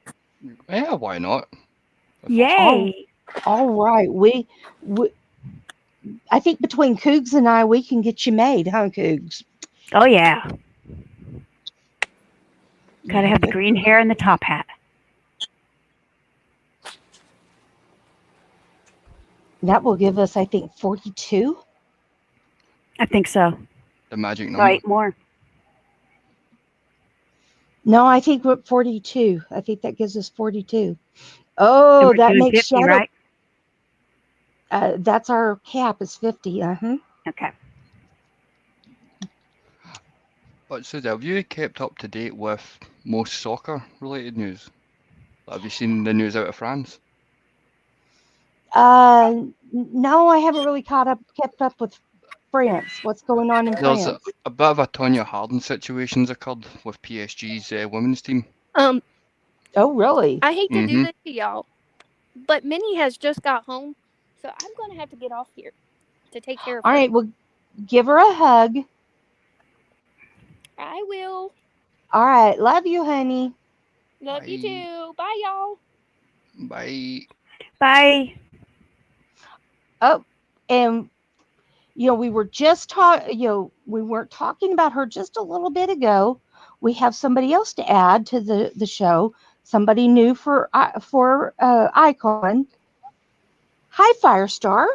Yeah, why not? Yay! All right. We I think between Cougs and I, we can get you made, huh, Cougs? Oh, yeah. Gotta have the green hair and the top hat. That will give us, I think, 42. I think so. The magic No, number. 8 more. No, I think we're at 42. I think that gives us 42. And Oh, we're that doing makes 50, Shadow. right? That's our cap is 50. Okay. But Suzy, have you kept up to date with most soccer-related news? Have you seen the news out of France? No, I haven't really kept up with France. What's going on in There's France? a bit of a Tonya Harding situation's occurred with PSG's women's team. Um, Oh, really? I hate to do Mm-hmm. this to y'all, but Minnie has just got home, so I'm gonna have to get off here to take care of All her. right, well, give her a hug. I will. All right, love you, honey. Love you Bye. too. Bye, y'all. Bye. Bye. Oh, and we were just we weren't talking about her just a little bit ago. We have somebody else to add to the show. Somebody new for Icon. Hi, Firestar.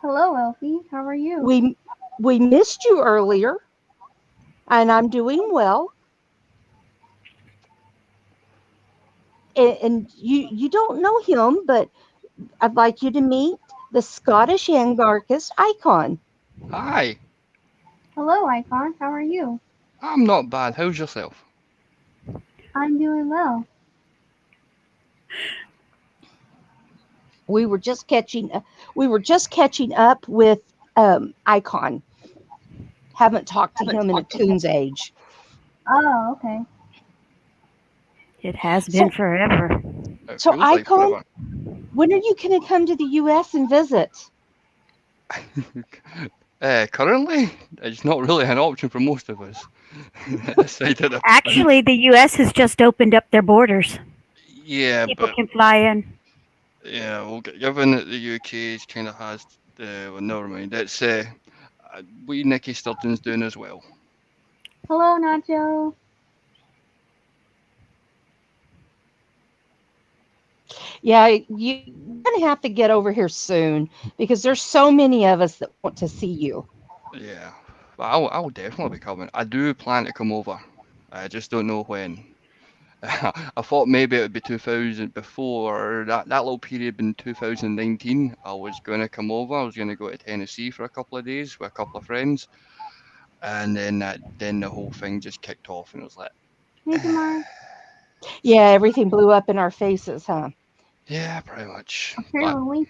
Hello, Elfie. How are you? We missed you earlier, and I'm doing well. And you don't know him, but I'd like you to meet the Scottish anarchist Icon. Hi, Hello, Icon. How are you? I'm not bad. How's yourself? I'm doing well. We were just catching up with Icon. Haven't talked to him in a coon's age. Oh, okay. It has been So, forever. It so feels like Icon, forever. when are you going to come to the U.S. and visit? Currently, it's not really an option for most of us. Aside of the- Actually, the U.S. has just opened up their borders. yeah, People but can fly in. yeah, well, given that the UK kind of has, well, never mind. It's we Nicky Sturgeon's doing as well. Hello, Nacho. Yeah, you're going to have to get over here soon because there's so many of us that want to see you. Yeah, but I'll definitely be coming. I do plan to come over. I just don't know when. I thought maybe it would be 2000 before that little period in 2019. I was going to come over. I was going to go to Tennessee for a couple of days with a couple of friends, and then the whole thing just kicked off, and it was like, Hey, Jamar. Yeah, everything blew up in our faces, huh? yeah, pretty much. But Apparently.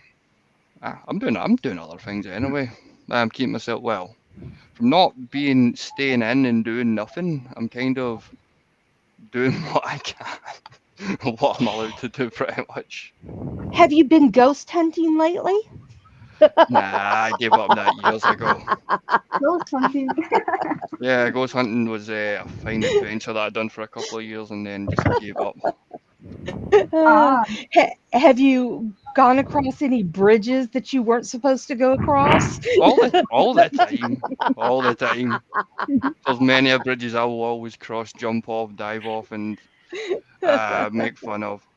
I'm doing other things anyway. I'm keeping myself well. From not being staying in and doing nothing, I'm kind of doing what I can, what I'm allowed to do, pretty much. Have you been ghost hunting lately? Nah, I gave up that years ago. Ghost hunting. Yeah, ghost hunting was a fine adventure that I'd done for a couple of years and then just gave up. Uh, Ah, have you gone across any bridges that you weren't supposed to go across? All the time, all the time. There's many a bridges I will always cross, jump off, dive off, and make fun of.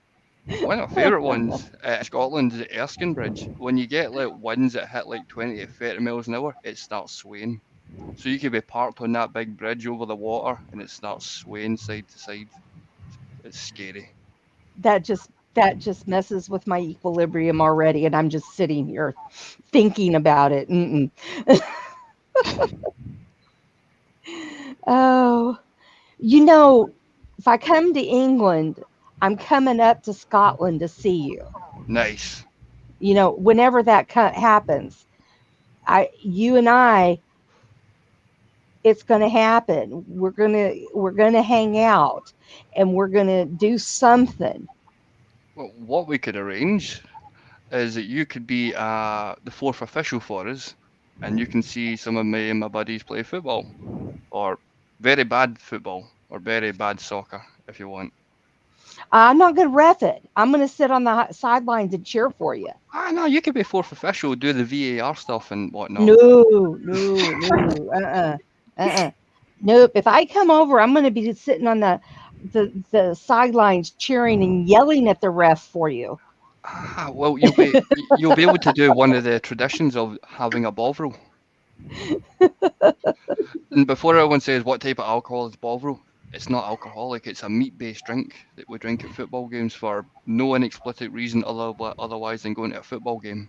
One of my favourite ones in Scotland is the Erskine Bridge. When you get like winds that hit like 20 to 30 miles an hour, it starts swaying. So you could be parked on that big bridge over the water and it starts swaying side to side. It's scary. That just messes with my equilibrium already, and I'm just sitting here thinking about it. Mm-mm. Oh, if I come to England, I'm coming up to Scotland to see you. Nice. Whenever that happens, you and I, it's going to happen. We're going to hang out, and we're going to do something. Well, what we could arrange is that you could be the fourth official for us, and you can see some of me and my buddies play football, or very bad football, or very bad soccer, if you want. I'm not going to ref it. I'm going to sit on the sidelines and cheer for you. No, you could be fourth official, do the VAR stuff and whatnot. No. Nope. If I come over, I'm going to be sitting on the sidelines cheering and yelling at the ref for you. Well, you'll be able to do one of the traditions of having a bovril. And before everyone says what type of alcohol is bovril, it's not alcoholic. It's a meat-based drink that we drink at football games for no inexplicit reason otherwise than going to a football game.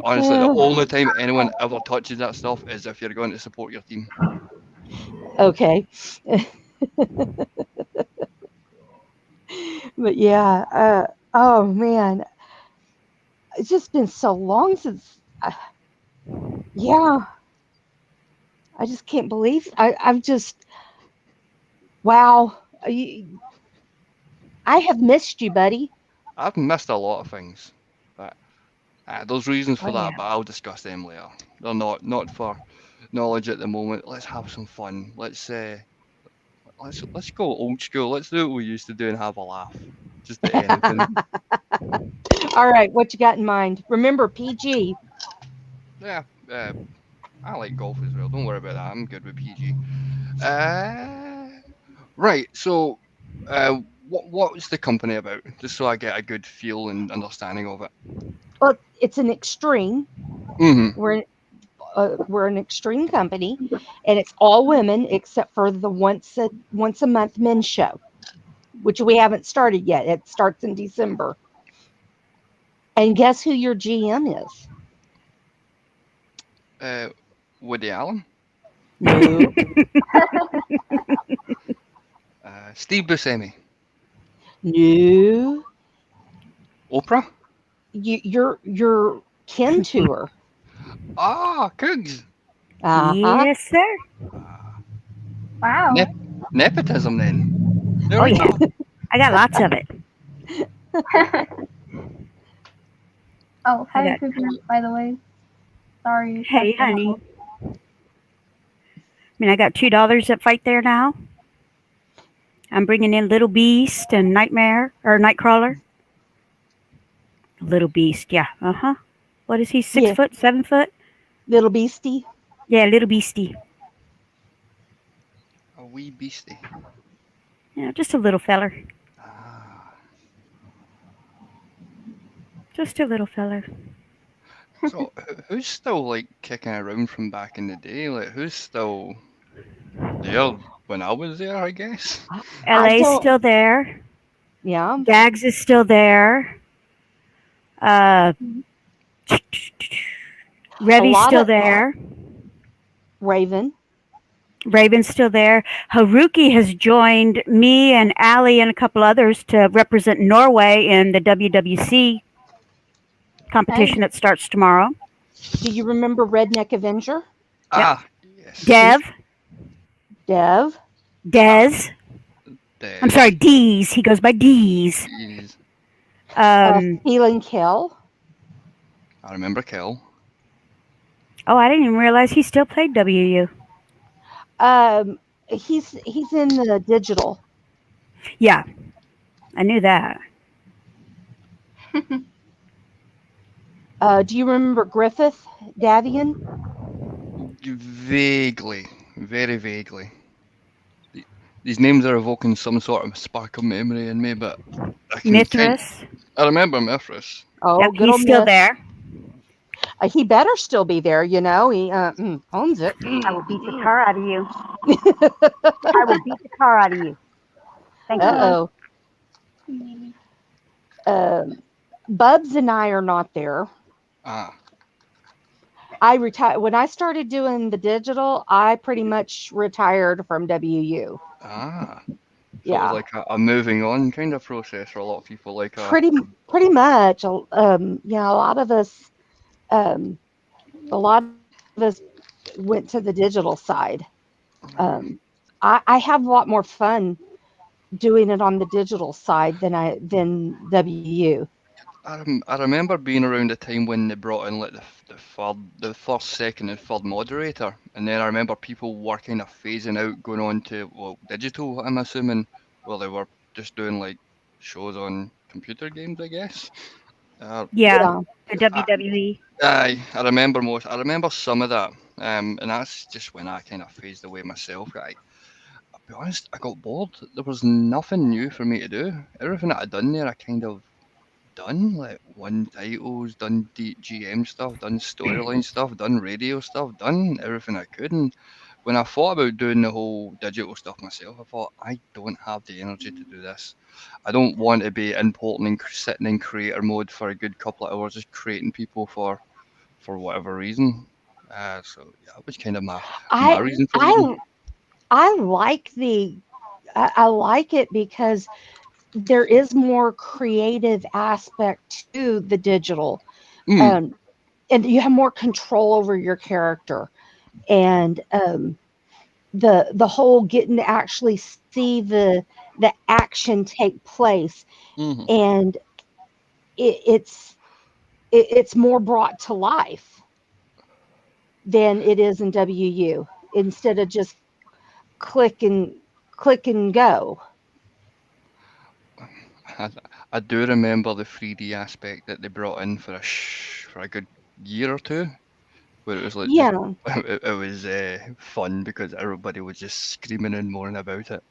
Honestly, the only time anyone ever touches that stuff is if you're going to support your team. Okay. But yeah, oh man, it's just been so long since. Yeah, I just can't believe. I'm just wow. I have missed you, buddy. I've missed a lot of things, but there's reasons Oh for yeah. that. But I'll discuss them later. They're not for knowledge at the moment. Let's have some fun. Let's go old school. Let's do what we used to do and have a laugh. Just at anything. All right, what you got in mind? Remember PG. Yeah, I like golf as well. Don't worry about that. I'm good with PG. Right. So, What's the company about? Just so I get a good feel and understanding of it. Well, it's an extreme. Mm-hmm. We're an extreme company, and it's all women except for the once a month men's show, which we haven't started yet. It starts in December. And guess who your GM is? Woody Allen, No, Steve Buscemi, no. Oprah. You're kin to her. Ah, Cougs. Uh-huh. Yes, sir. Wow. Nepotism then. There Oh, we yeah. go. I got lots of it. Oh, I hi, got- Cougar, by the way. Sorry. Hey, that's the honey. help. I mean, I got $2 that fight there now. I'm bringing in Little Beast and Nightmare or Nightcrawler. Little Beast, yeah. What is he? 6 Yeah. foot, 7 foot? Little beastie. Yeah, Little Beastie. A wee beastie. Yeah, just a little feller. Ah. Just a little feller. So who's still like kicking around from back in the day? Like who's still there when I was there? I guess. LA's don't- still there. Yeah. Gags is still there. Revy's lot still of- there. Raven. Raven's still there. Haruki has joined me and Ali and a couple others to represent Norway in the WWC competition that starts tomorrow. Do you remember Redneck Avenger? Ah, yes. Dev. Dez. I'm sorry, Deez. He goes by Deez. Jeez. Feeling Kill. I remember Kel. Oh, I didn't even realize he still played WU. He's in the digital. Yeah, I knew that. Do you remember Griffith Davian? Vaguely, very vaguely. These names are evoking some sort of spark of memory in me, but I can Mithras. I remember Mithras. Oh, Yep, good he's old still Myth. there. He better still be there. You know, he owns it. I will beat the car out of you. I will beat the car out of you. Thank you. Bubs and I are not there. Ah, I retired when I started doing the digital. I pretty much retired from WU. ah. So Yeah. it was like a moving on kind of process for a lot of people. Like Pretty much. A lot of us, went to the digital side. I have a lot more fun doing it on the digital side than WU. I remember being around the time when they brought in like the first, second, and third moderator, and then I remember people were kind of phasing out, going on to digital. I'm assuming, they were just doing like shows on computer games, I guess. Yeah, the WWE. Aye, I remember some of that, and that's just when I kind of phased away myself. I'll be honest, I got bored. There was nothing new for me to do. Everything that I'd done there, I kind of done, like won titles, done GM stuff, done storyline stuff, done radio stuff, done everything I could. And when I thought about doing the whole digital stuff myself, I thought I don't have the energy to do this. I don't want to be important and sitting in creator mode for a good couple of hours just creating people for whatever reason. So yeah, that was kind of my reason for leaving. I like I like it because there is more creative aspect to the digital, and you have more control over your character, and the whole getting to actually see the action take place, and it's more brought to life than it is in WU. Instead of just click and go. I do remember the 3D aspect that they brought in for a good year or two, where it was like it was fun because everybody was just screaming and moaning about it.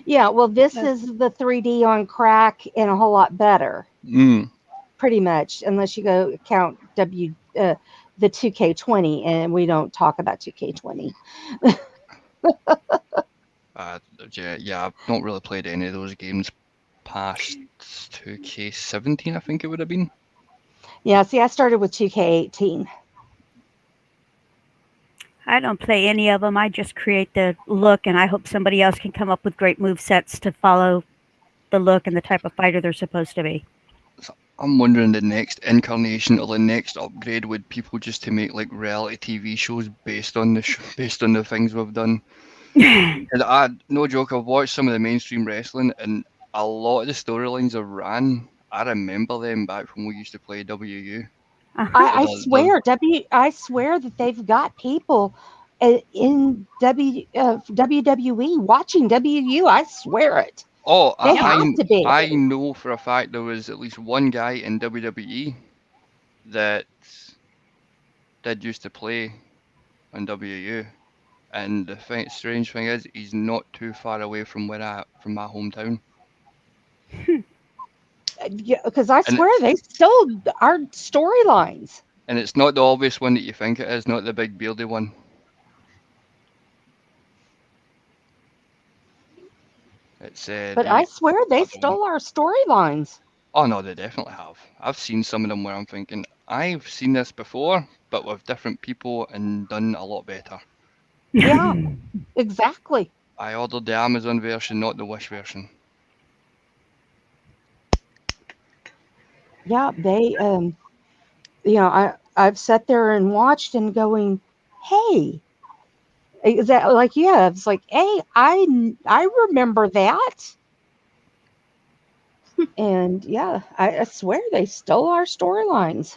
Yeah, well, this is the 3D on crack and a whole lot better, Mm. pretty much, unless you go count the 2K20, and we don't talk about 2K20. Yeah, I've not really played any of those games past 2K17, I think it would have been. Yeah, see, I started with 2K18. I don't play any of them. I just create the look, and I hope somebody else can come up with great move sets to follow the look and the type of fighter they're supposed to be. So I'm wondering the next incarnation or the next upgrade would people just to make like reality TV shows based on based on the things we've done. And no joke, I've watched some of the mainstream wrestling, and a lot of the storylines I've ran, I remember them back when we used to play WU. Uh-huh. I I swear that they've got people in WWE watching WU. I swear it. Oh, They have to be. I know for a fact there was at least one guy in WWE that did used to play on WU, and the strange thing is he's not too far away from from my hometown. Yeah, because I And swear they stole our storylines. and it's not the obvious one that you think it is, not the big beardy one. It's But I swear they other one. stole our storylines. Oh no, they definitely have. I've seen some of them where I'm thinking, I've seen this before, but with different people and done a lot better. Yeah, exactly. I ordered the Amazon version, not the Wish version. Yeah, they I've sat there and watched and going, hey, is that like yeah? It's like, hey, I remember that, and yeah, I swear they stole our storylines.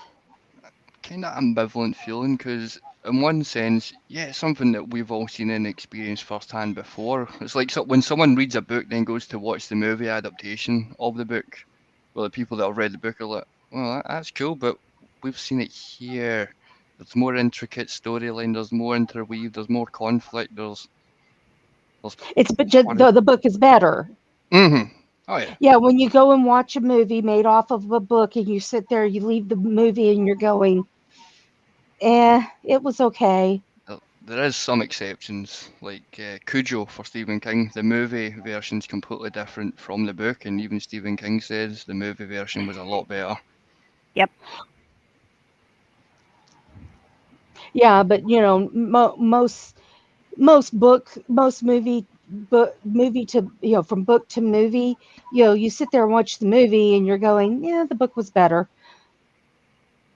Kind of ambivalent feeling because, in one sense, yeah, it's something that we've all seen and experienced firsthand before. It's like when someone reads a book, then goes to watch the movie adaptation of the book. Well, the people that have read the book are like, well, that's cool, but we've seen it here. There's more intricate storyline. There's more interweave. There's more conflict. There's It's but just, the book is better. Mm-hmm. Oh yeah. Yeah, when you go and watch a movie made off of a book, and you sit there, you leave the movie, and you're going, it was okay. There is some exceptions, like Cujo for Stephen King. The movie version's completely different from the book, and even Stephen King says the movie version was a lot better. Yep. Yeah, but most movie to from book to movie, you sit there and watch the movie, and you're going, yeah, the book was better.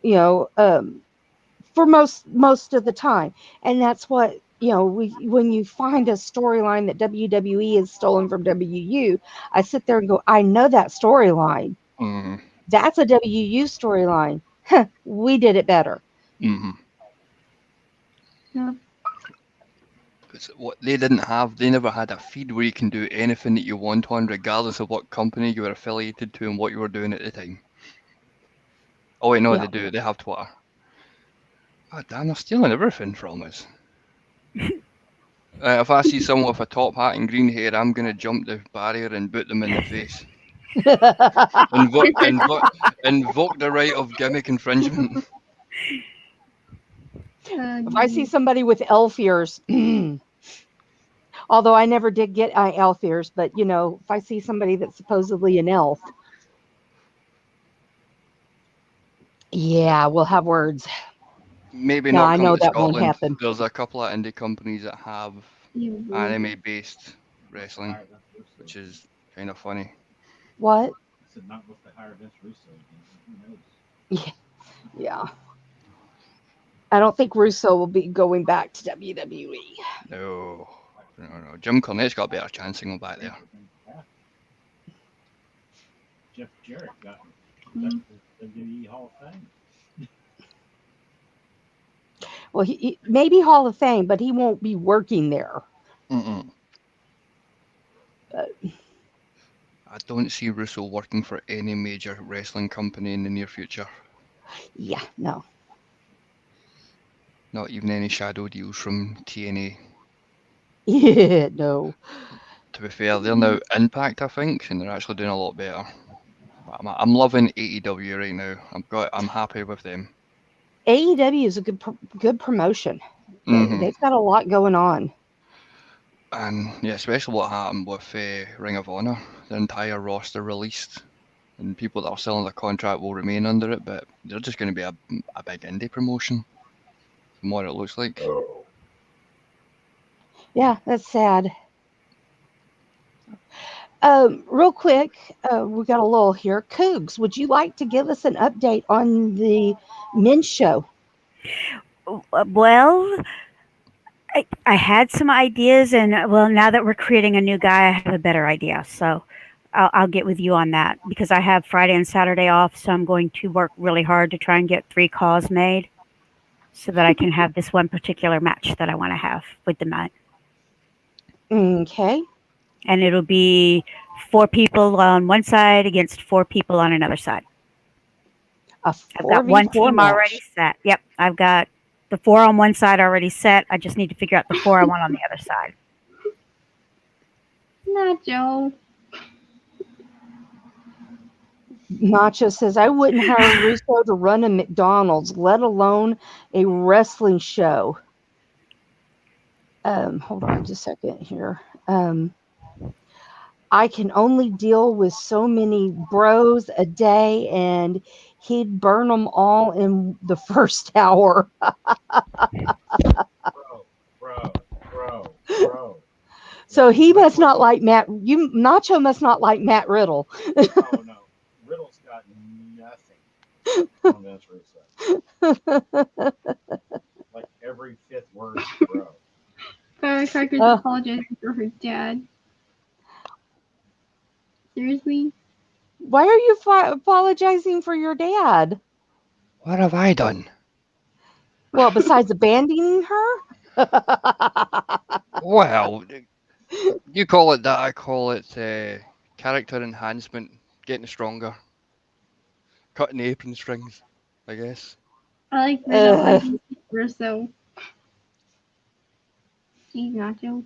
For most of the time, and that's what when you find a storyline that WWE is stolen from WU, I sit there and go, I know that storyline. Mm-hmm. That's a WU storyline. We did it better. Mm-hmm. Yeah. Because what they didn't have, they never had a feed where you can do anything that you want on, regardless of what company you were affiliated to and what you were doing at the time. Oh wait, no, Yeah. they do. They have Twitter. Oh damn, they're stealing everything from us. If I see someone with a top hat and green hair, I'm gonna jump the barrier and boot them in the face. Invoke the right of gimmick infringement. If I see somebody with elf ears, although I never did get elf ears, but if I see somebody that's supposedly an elf, yeah, we'll have words. Maybe No, not I come know to that won't Scotland. happen. There's a couple of indie companies that have anime-based wrestling, which is kind of funny. What? I said not with the higher Vince Russo again. Who knows? Yeah. I don't think Russo will be going back to WWE. No. Jim Cornette's got a better chance to go back there. Jeff Jarrett got the WWE Hall of Fame. Well, he maybe Hall of Fame, but he won't be working there. I don't see Russo working for any major wrestling company in the near future. Yeah, no. Not even any shadow deals from TNA. Yeah, no. to be fair, they're now Impact, I think, and they're actually doing a lot better. But I'm loving AEW right now. I'm happy with them. AEW is a good promotion. They've got a lot going on. And yeah, especially what happened with Ring of Honor. The entire roster released, and people that are still under contract will remain under it, but they're just going to be a big indie promotion, from what it looks like. Yeah, that's sad. Real quick, we got a little here. Cougs, would you like to give us an update on the men's show? Well, I had some ideas, and well, now that we're creating a new guy, I have a better idea. So I'll get with you on that because I have Friday and Saturday off, so I'm going to work really hard to try and get 3 calls made so that I can have this one particular match that I want to have with the men. Okay. And it'll be 4 people on one side against 4 people on another side. I've got one team already set. Yep, I've got the 4 on one side already set. I just need to figure out the 4 I want on the other side. Nacho. Nacho says, I wouldn't hire Russo to run a McDonald's, let alone a wrestling show. Hold on just a second here. I can only deal with so many bros a day, and he'd burn them all in the first hour. Bro. So he must not like Matt. Nacho must not like Matt Riddle. Oh no, Riddle's got nothing on this Russo. Like every 5th word, bro. Firecracker's apologizing for her dad. Seriously? Why are you apologizing for your dad? What have I done? Well, besides abandoning her? Well, you call it that, I call it character enhancement, getting stronger. Cutting the apron strings, I guess. I like Riddle. Russo. Jeez, Nacho.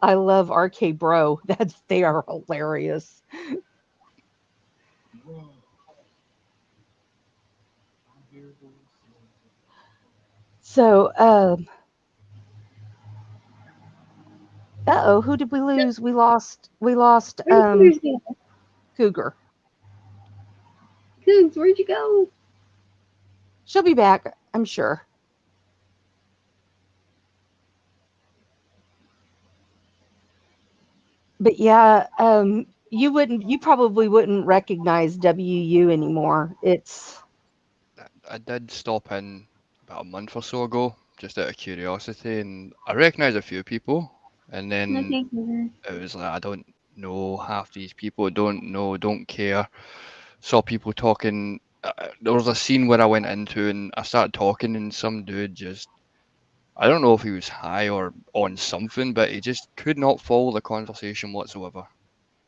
I love RK Bro. They are hilarious. So, who did we lose? We lost Cougar. Cougs, where'd you go? She'll be back, I'm sure. But yeah, you probably wouldn't recognize WU anymore. I did stop in about a month or so ago, just out of curiosity, and I recognised a few people, and then it was like, I don't know half these people, don't care. Saw people talking. There was a scene where I went into and I started talking, and some dude just, I don't know if he was high or on something, but he just could not follow the conversation whatsoever.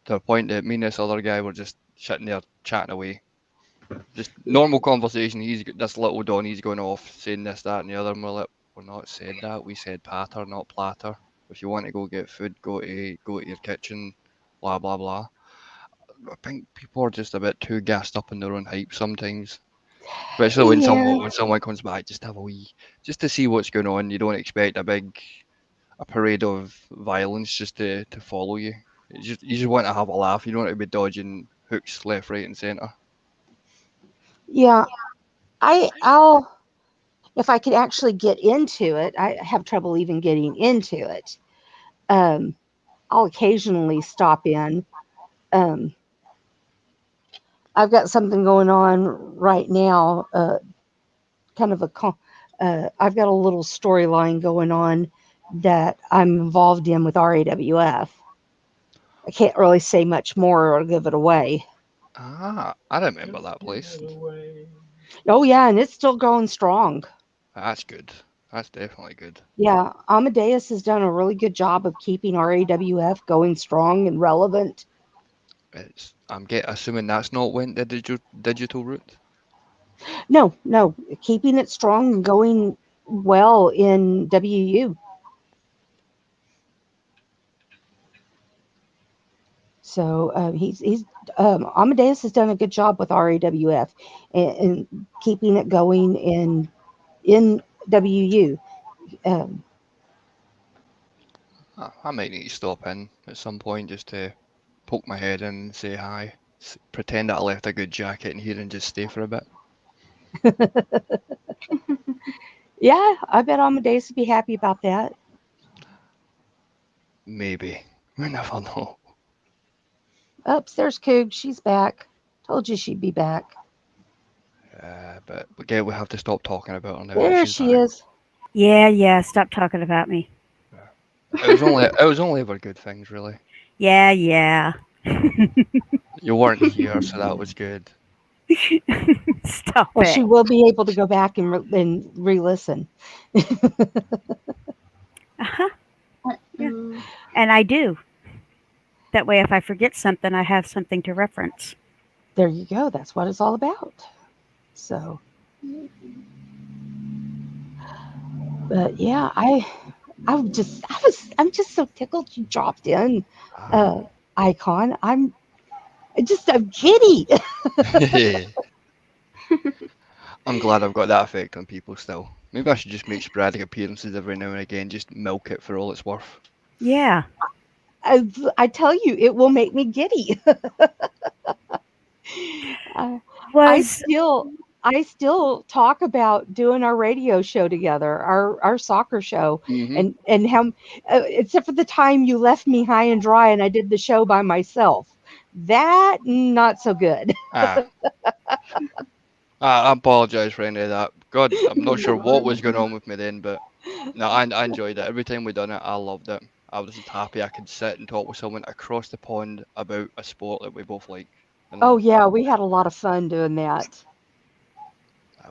To the point that me and this other guy were just sitting there chatting away. Just normal conversation. This little Donnie's going off saying this, that, and the other. And we're like, we're not said that. We said patter, not platter. If you want to go get food, go to your kitchen. Blah blah blah. I think people are just a bit too gassed up in their own hype sometimes. Especially when someone comes back, just have a wee, just to see what's going on. You don't expect a parade of violence just to follow you. You just want to have a laugh. You don't want to be dodging hooks left, right, and centre. Yeah, I'll if I could actually get into it. I have trouble even getting into it. I'll occasionally stop in. I've got something going on right now. Kind of I've got a little storyline going on that I'm involved in with RAWF. I can't really say much more or give it away. Ah, I remember that place. Oh yeah, and it's still going strong. That's good. That's definitely good. Yeah, Amadeus has done a really good job of keeping RAWF going strong and relevant. I'm assuming that's not went the digital route. No, keeping it strong and going well in WU. So he's Amadeus has done a good job with RAWF and keeping it going in WU. Um, I might need to stop in at some point just to poke my head in and say hi. Pretend that I left a good jacket in here and just stay for a bit. yeah, I bet Amadeus would be happy about that. Maybe. We never know. Oops, there's Coog. She's back. Told you she'd be back. But again, we have to stop talking about her now. There She's she back. is. Yeah. Stop talking about me. It was only ever good things, really. Yeah. You weren't here, so that was good. Stop Well, it. she will be able to go back and re-listen. Uh-huh. Yeah. And I do. That way, if I forget something, I have something to reference. There you go. That's what it's all about. So, but yeah, I'm just so tickled you dropped in, Icon. I'm giddy. I'm glad I've got that effect on people still. Maybe I should just make sporadic appearances every now and again, just milk it for all it's worth. Yeah. I tell you, it will make me giddy. I still talk about doing our radio show together, our soccer show, Mm-hmm. and how, except for the time you left me high and dry and I did the show by myself. That not so good. I apologise for any of that. God, I'm not sure what was going on with me then, but no, I enjoyed it. Every time we done it, I loved it. I was just happy I could sit and talk with someone across the pond about a sport that we both like. Oh yeah, we had a lot of fun doing that.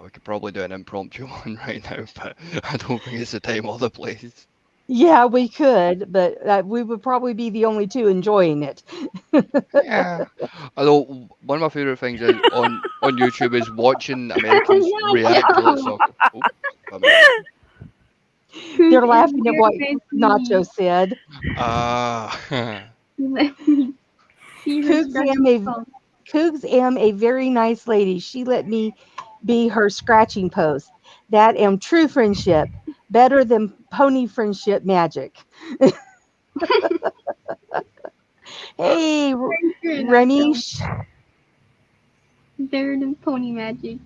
We could probably do an impromptu one right now, but I don't think it's the time or the place. Yeah, we could, but we would probably be the only two enjoying it. Yeah. Although one of my favourite things is on YouTube is watching Americans react to the soccer. Oh, they're laughing at what Nacho said. Cougs am a very nice lady. She let me be her scratching post. That am true friendship. Better than pony friendship magic. Hey, Ramesh. Better than pony magic.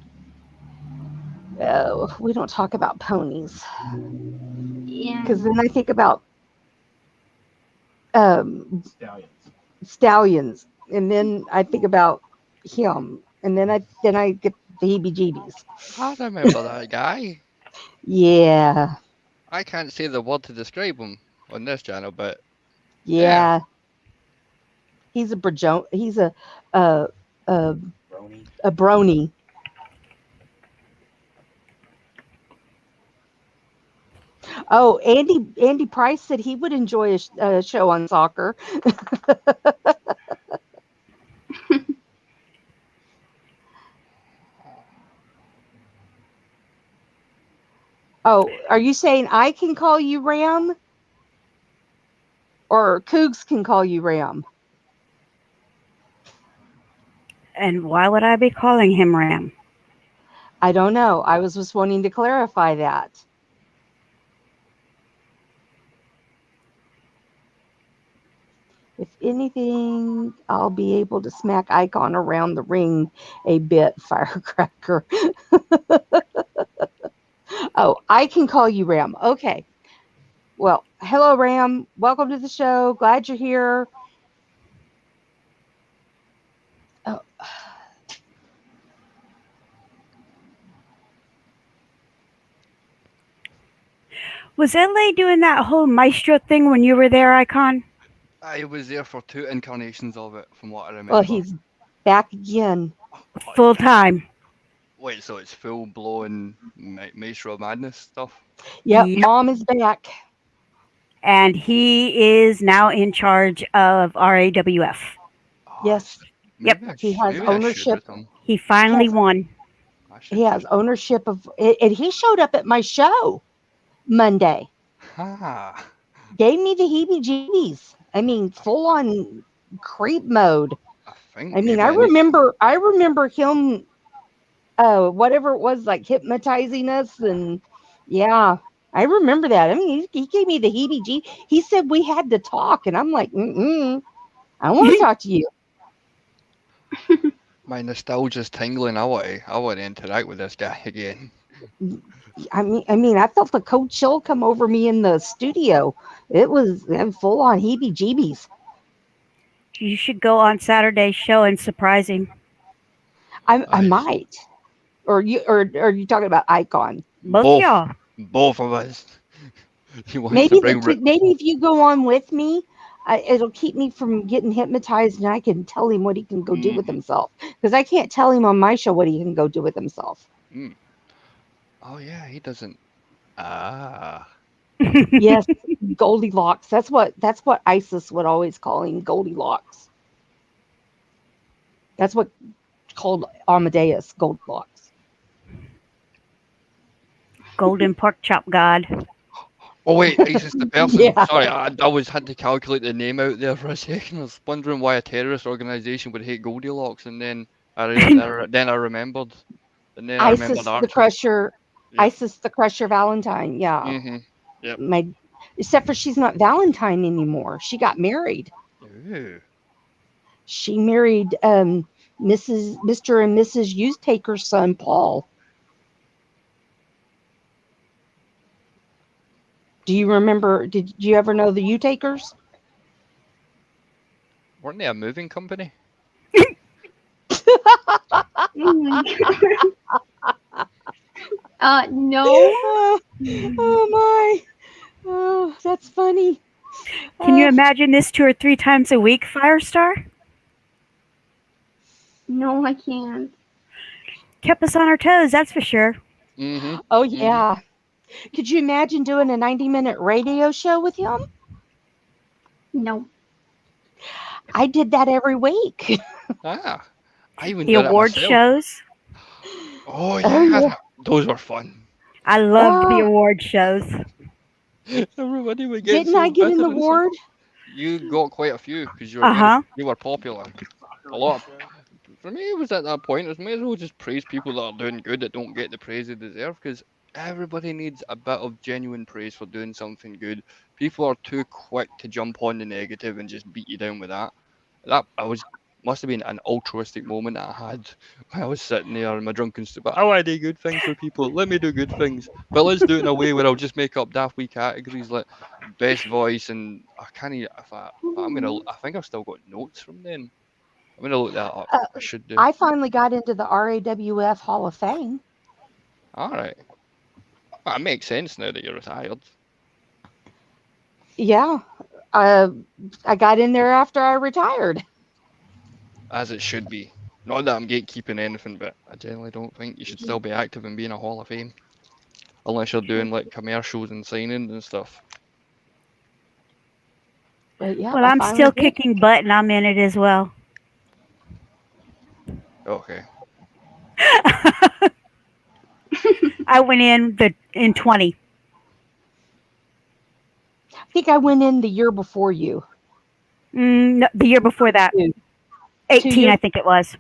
Oh, we don't talk about ponies. Yeah. Because then I think about stallions, and then I think about him, and then I get the heebie-jeebies. I remember that guy. Yeah. I can't say the word to describe him on this channel, but yeah. He's a brony. He's a brony. Oh, Andy Price said he would enjoy a show on soccer. Oh, are you saying I can call you Ram? Or Cougs can call you Ram? And why would I be calling him Ram? I don't know. I was just wanting to clarify that. If anything, I'll be able to smack Icon around the ring a bit, Firecracker. Oh, I can call you Ram. Okay. Well, hello, Ram. Welcome to the show. Glad you're here. Oh. Was LA doing that whole maestro thing when you were there, Icon? I was there for 2 incarnations of it, from what I remember. Well, he's back again. Full time. Wait, so it's full blown Maestro Madness stuff? Yep, Mom is back. And he is now in charge of RAWF. Yes. Yep. He has ownership. He finally won. He has ownership of it, and he showed up at my show Monday. Gave me the heebie-jeebies. I mean, full on creep mode. I think. I mean, maybe I I need. remember him, whatever it was, like hypnotizing us, and yeah, I remember that. I mean, he gave me the heebie-jeebies. He said we had to talk, and I'm like, I don't want to talk to you. My nostalgia's tingling. I want to interact with this guy again. I mean, I felt the cold chill come over me in the studio. It was full on heebie-jeebies. You should go on Saturday's show and surprise him. I Aye. might, or are you talking about Icon? Both Both. y'all. Both of us. He wants Maybe to bring. maybe if you go on with me, it'll keep me from getting hypnotized, and I can tell him what he can go do with himself. Because I can't tell him on my show what he can go do with himself. Oh yeah, he doesn't. Ah. Yes, Goldilocks. That's what Isis would always call him, Goldilocks. That's what called Amadeus, Goldilocks. Golden pork chop god. Oh wait, Isis the person. Yeah. Sorry, I had to calculate the name out there for a second. I was wondering why a terrorist organization would hate Goldilocks, and then I remembered. And then I Isis remembered the Archer. Crusher. Yep. Isis the Crusher Valentine. Yeah. Yep. Except for she's not Valentine anymore. She got married. Ooh. She married Mr. and Mrs. Youthtaker's son, Paul. Do you remember? Did you ever know the Youthtakers? Weren't they a moving company? No. Oh my. Oh, that's funny. Can you imagine this 2 or 3 times a week, Firestar? No, I can't. Kept us on our toes, that's for sure. Oh yeah. Could you imagine doing a 90-minute radio show with him? No. I did that every week. I even The did it award myself. shows. Oh yeah, yeah. those were fun. I loved the award shows. Everybody would get Didn't so I get an bitter and stuff. award? You got quite a few because you were you were popular. A lot. For me, it was at that point. It may as well just praise people that are doing good that don't get the praise they deserve, because everybody needs a bit of genuine praise for doing something good. People are too quick to jump on the negative and just beat you down with that. Must have been an altruistic moment that I had when I was sitting there in my drunken stupor. I want to do good things for people. Let me do good things, but let's do it in a way where I'll just make up daft wee categories like best voice, and I can't even. I think I've still got notes from then. I'm gonna look that up. I should do. I finally got into the RAWF Hall of Fame. All right. Well, it makes sense now that you're retired. Yeah. I got in there after I retired. As it should be. Not that I'm gatekeeping anything, but I generally don't think you should still be active and be in a Hall of Fame. Unless you're doing like commercials and signing and stuff. But yeah, Well, I'm still kicking butt and I'm in it as well. Okay. I went in 20. I think I went in the year before you. No, the year before that. 18, I think it was.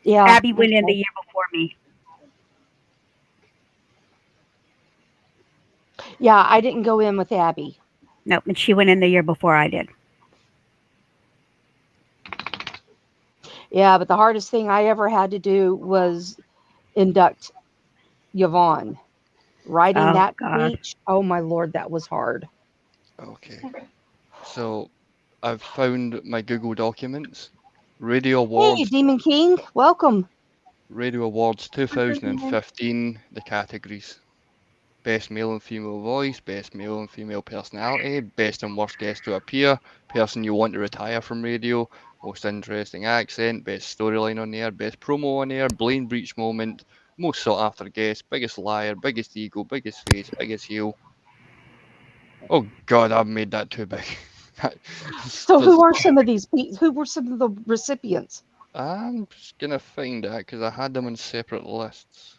Yeah. Abby went in the year before me. Yeah, I didn't go in with Abby. Nope, and she went in the year before I did. Yeah, but the hardest thing I ever had to do was induct Yvonne. Writing that speech, oh my Lord, that was hard. Okay. So, I've found my Google Documents. Radio Awards. Hey, Demon King, welcome. Radio Awards 2015, the categories. Best Male and Female Voice, Best Male and Female Personality, Best and Worst Guest to Appear, Person You Want to Retire from Radio, Most Interesting Accent, Best Storyline on Air, Best Promo on Air, Blaine Breach Moment, Most Sought After Guest, Biggest Liar, Biggest Ego, Biggest Face, Biggest Heel. Oh God, I've made that too big. So who are some of these people? Who were some of the recipients? I'm just going to find out because I had them in separate lists.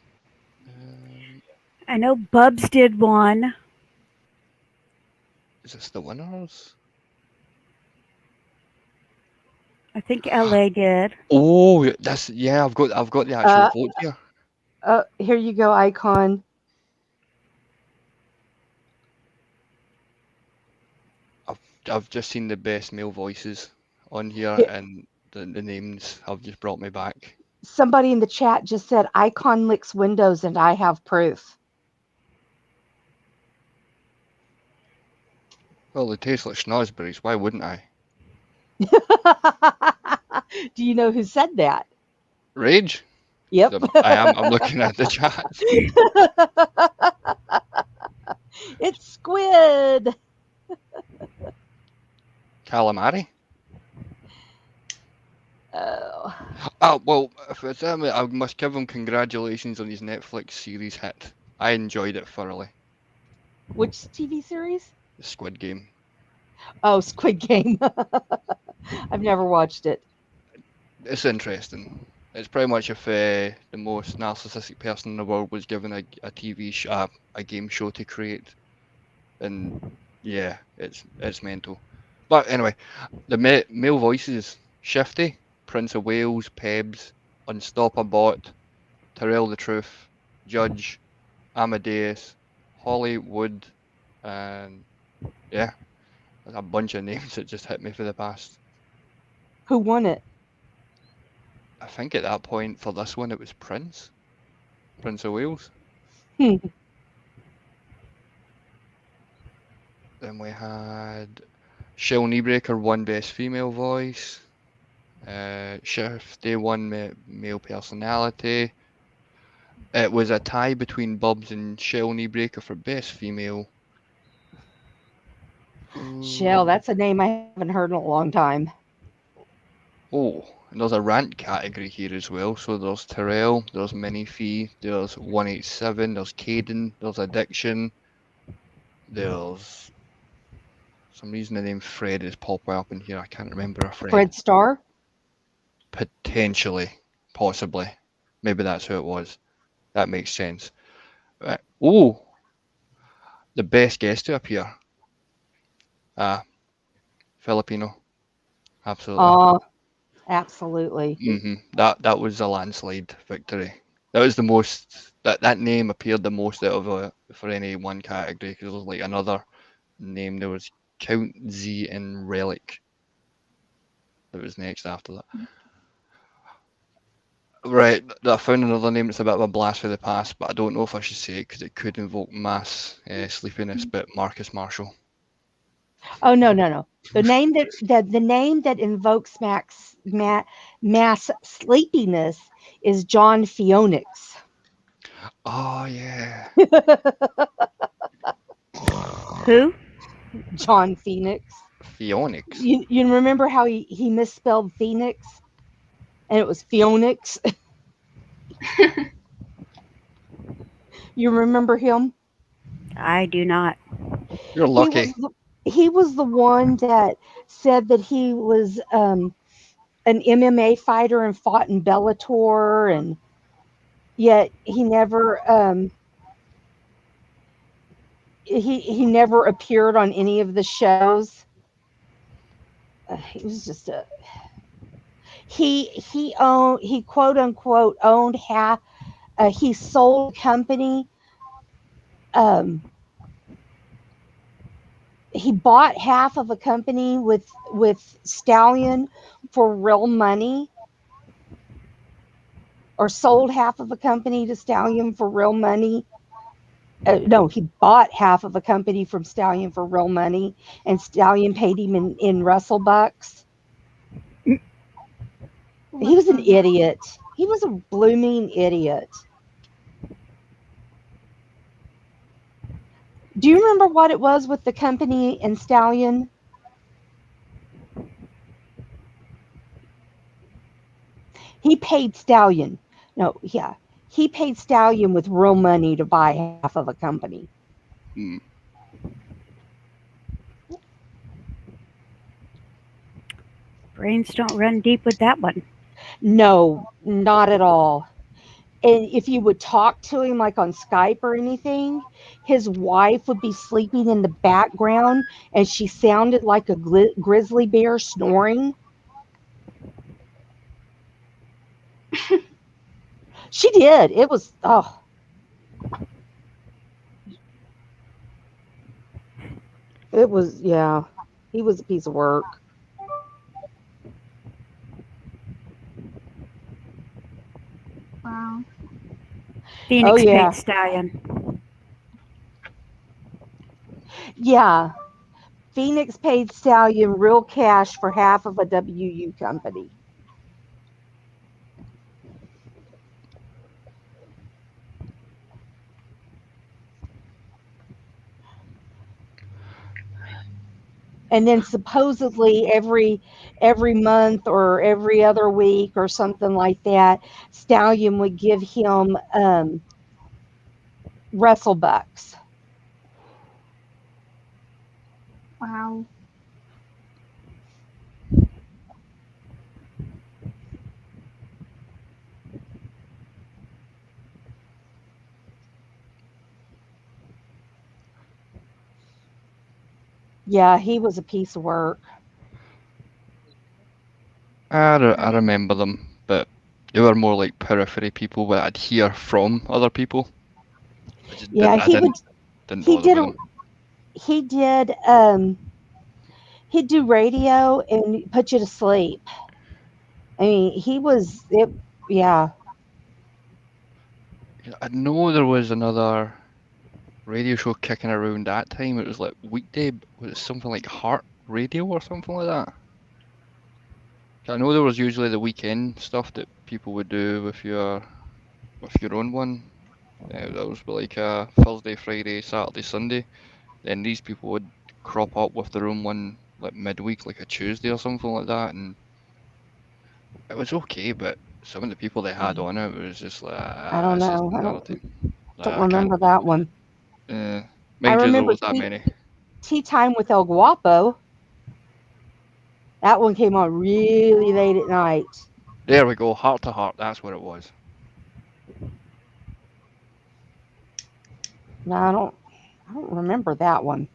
I know Bubs did one. Is this the winners? I think LA did. Oh, that's yeah. I've got the actual vote here. Here you go, Icon. I've just seen the best male voices on here, Here- and the names have just brought me back. Somebody in the chat just said Icon licks windows, and I have proof. Well, they taste like schnozberries. Why wouldn't I? Do you know who said that? Rage? Yep. I am. I'm looking at the chat. It's squid. Calamari? Oh. Oh, well, if it's him, I must give him congratulations on his Netflix series hit. I enjoyed it thoroughly. Which TV series? The Squid Game. Oh, Squid Game. I've never watched it. It's interesting. It's pretty much if the most narcissistic person in the world was given a TV show, a game show to create, and yeah, it's mental. But anyway, the male voices: Shifty, Prince of Wales, Pebs, Unstoppabot, Tyrell the Truth, Judge, Amadeus, Hollywood, and yeah, there's a bunch of names that just hit me for the past. Who won it? I think at that point for this one it was Prince of Wales. Hmm. Then we had Shell Kneebreaker won Best Female Voice. Shifty won Male Personality. It was a tie between Bubs and Shell Kneebreaker for Best Female. Shell, that's a name I haven't heard in a long time. Oh, and there's a rant category here as well. So there's Tyrell, there's Minifee, there's 187, there's Caden, there's Addiction, there's some reason the name Fred is popping up in here. I can't remember a Fred. Fred Starr? Potentially, possibly. Maybe that's who it was. That makes sense. Right. Oh, the best guest to appear. Filipino. Absolutely. Absolutely. That was a landslide victory. That was the most. That name appeared the most out of for any one category, because there was like another name. There was Count Z and Relic. That was next after that. Right, I found another name that's a bit of a blast for the past, but I don't know if I should say it because it could invoke mass sleepiness. But Marcus Marshall. Oh no. The name that invokes mass sleepiness is John Phoenix. Oh yeah. Who? John Phoenix. Phoenix. You remember how he misspelled Phoenix? And it was Phoenix. You remember him? I do not. You're lucky. He was the one that said that he was an MMA fighter and fought in Bellator, and yet he never he never appeared on any of the shows. He was just a he quote unquote owned half. He sold a company. He bought half of a company with Stallion for real money, or sold half of a company to Stallion for real money. No, he bought half of a company from Stallion for real money, and Stallion paid him in Russell bucks. He was an idiot. He was a blooming idiot. Do you remember what it was with the company and Stallion? He paid Stallion. No, yeah. He paid Stallion with real money to buy half of a company. Brains don't run deep with that one. No, not at all. And if you would talk to him like on Skype or anything, his wife would be sleeping in the background and she sounded like a grizzly bear snoring. She did. It was It was He was a piece of work. Wow. Phoenix yeah. paid Stallion. Yeah. Phoenix paid Stallion real cash for half of a WU company. And then supposedly every month or every other week or something like that, Stallion would give him wrestle bucks. Wow. Yeah, he was a piece of work. I remember them, but they were more like periphery people that I'd hear from other people. Yeah, I didn't he bother did with them. he did he'd do radio and put you to sleep. I mean, he was it. Yeah. I know there was another radio show kicking around that time. It was like weekday, was it something like Heart Radio or something like that? I know there was usually the weekend stuff that people would do with your own one. That was like a Thursday, Friday, Saturday, Sunday. Then these people would crop up with their own one like midweek, like a Tuesday or something like that, and it was okay. But some of the people they had on it was just like, I don't this isn't know. another thing. Don't I can't. remember that one. I Mind you, there remember was that many. Tea Time with El Guapo. That one came on really late at night. There we go, Heart to Heart. That's what it was. No, I don't remember that one.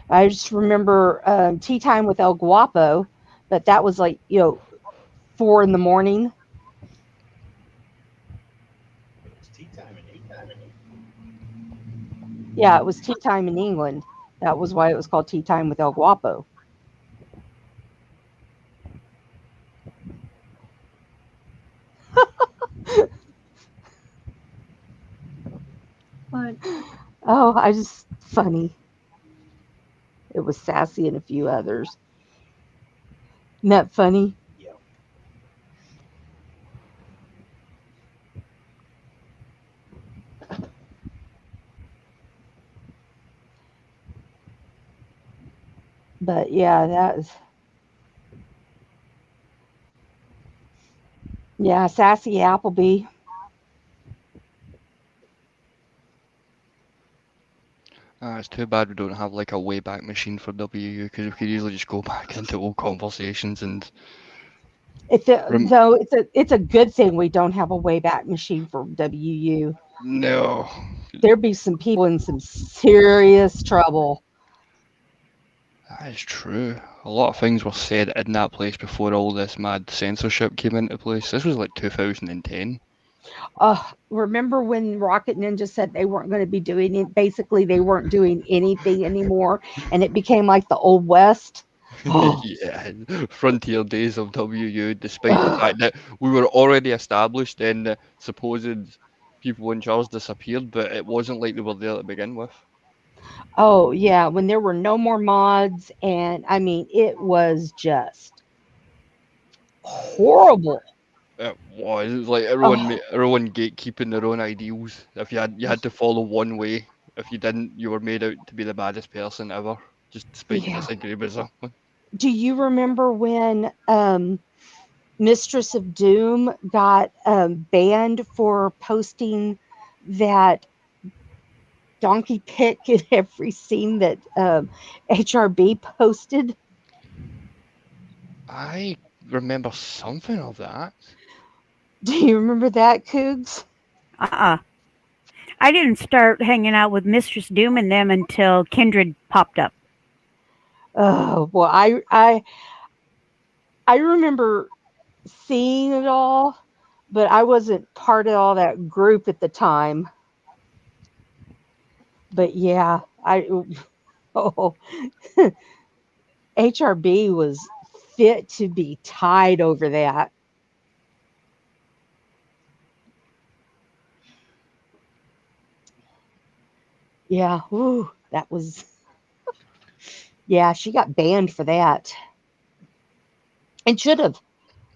I just remember Tea Time with El Guapo, but that was like 4 in the morning. It's tea time in England. Yeah, it was tea time in England. That was why it was called Tea Time with El Guapo. But Oh, I just funny. It was Sassy and a few others. Isn't that funny? Yep. But yeah, Sassy Appleby. It's too bad we don't have like a Wayback Machine for WU because we could easily just go back into old conversations and. It's a good thing we don't have a Wayback Machine for WU. No. There'd be some people in some serious trouble. That is true. A lot of things were said in that place before all this mad censorship came into place. This was like 2010. Remember when Rocket Ninja said they weren't going to be doing it? Basically, they weren't doing anything anymore, and it became like the Old West. Yeah, frontier days of WU, despite the fact that we were already established and the supposed people in charge disappeared, but it wasn't like they were there to begin with. Oh, yeah, when there were no more mods, and I mean, it was just horrible. It was like everyone gatekeeping their own ideals. If you had to follow one way, if you didn't, you were made out to be the baddest person ever, just despite you Yeah. disagree with someone. Do you remember when Mistress of Doom got banned for posting that donkey pic in every scene that HRB posted? I remember something of that. Do you remember that, Cougs? I didn't start hanging out with Mistress Doom and them until Kindred popped up. Oh, well, I remember seeing it all, but I wasn't part of all that group at the time. But yeah, oh, HRB was fit to be tied over that. Yeah, ooh, that was yeah, she got banned for that. And should have.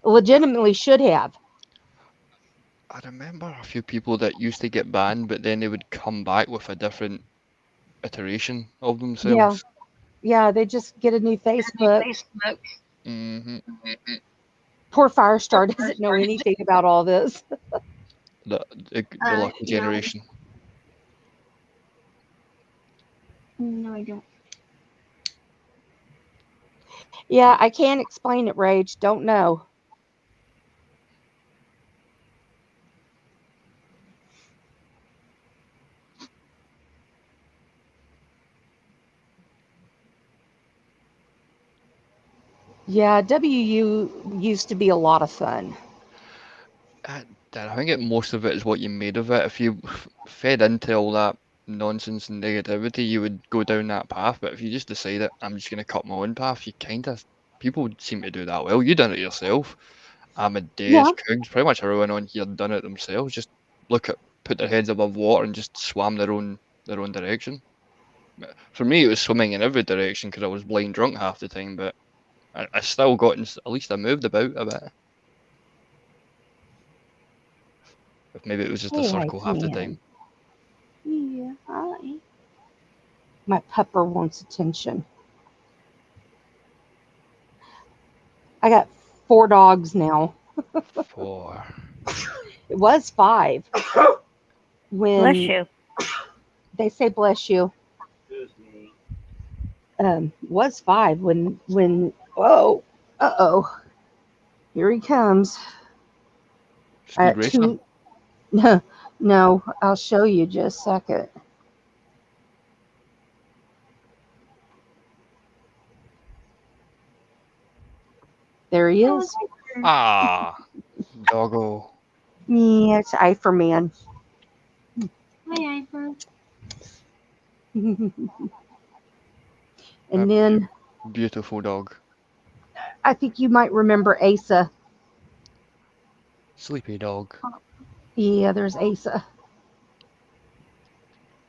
Legitimately should have. I remember a few people that used to get banned, but then they would come back with a different iteration of Yeah. themselves. Yeah, they just get a new Facebook. Hmm. Poor Firestar doesn't know anything about all this. The lucky No. generation. No, I don't. Yeah, I can't explain it, Rage. Don't know. Yeah, WU used to be a lot of fun. I think most of it is what you made of it. If you fed into all that nonsense and negativity, you would go down that path. But if you just decided, I'm just going to cut my own path, you kind of, people seem to do that well. You done it yourself. Amadeus, Yeah. Cougs, pretty much everyone on here done it themselves. Just put their heads above water and just swam their own direction. For me, it was swimming in every direction because I was blind drunk half the time. But I still got, at least I moved about a bit. If maybe it was just a Hey, circle half the time. man. Yeah, hi. My pupper wants attention. I got 4 dogs now. 4. It was 5 Bless when you. they say bless you. Excuse me. Was 5 when whoa, uh-oh, here he comes. Speed racer. 2 no, no, I'll show you just a second. There he is. Ah, doggo. Yeah, it's Eifer Man. Hi, Ivor. And A then beautiful dog. I think you might remember Asa. Sleepy dog. Yeah, there's Asa.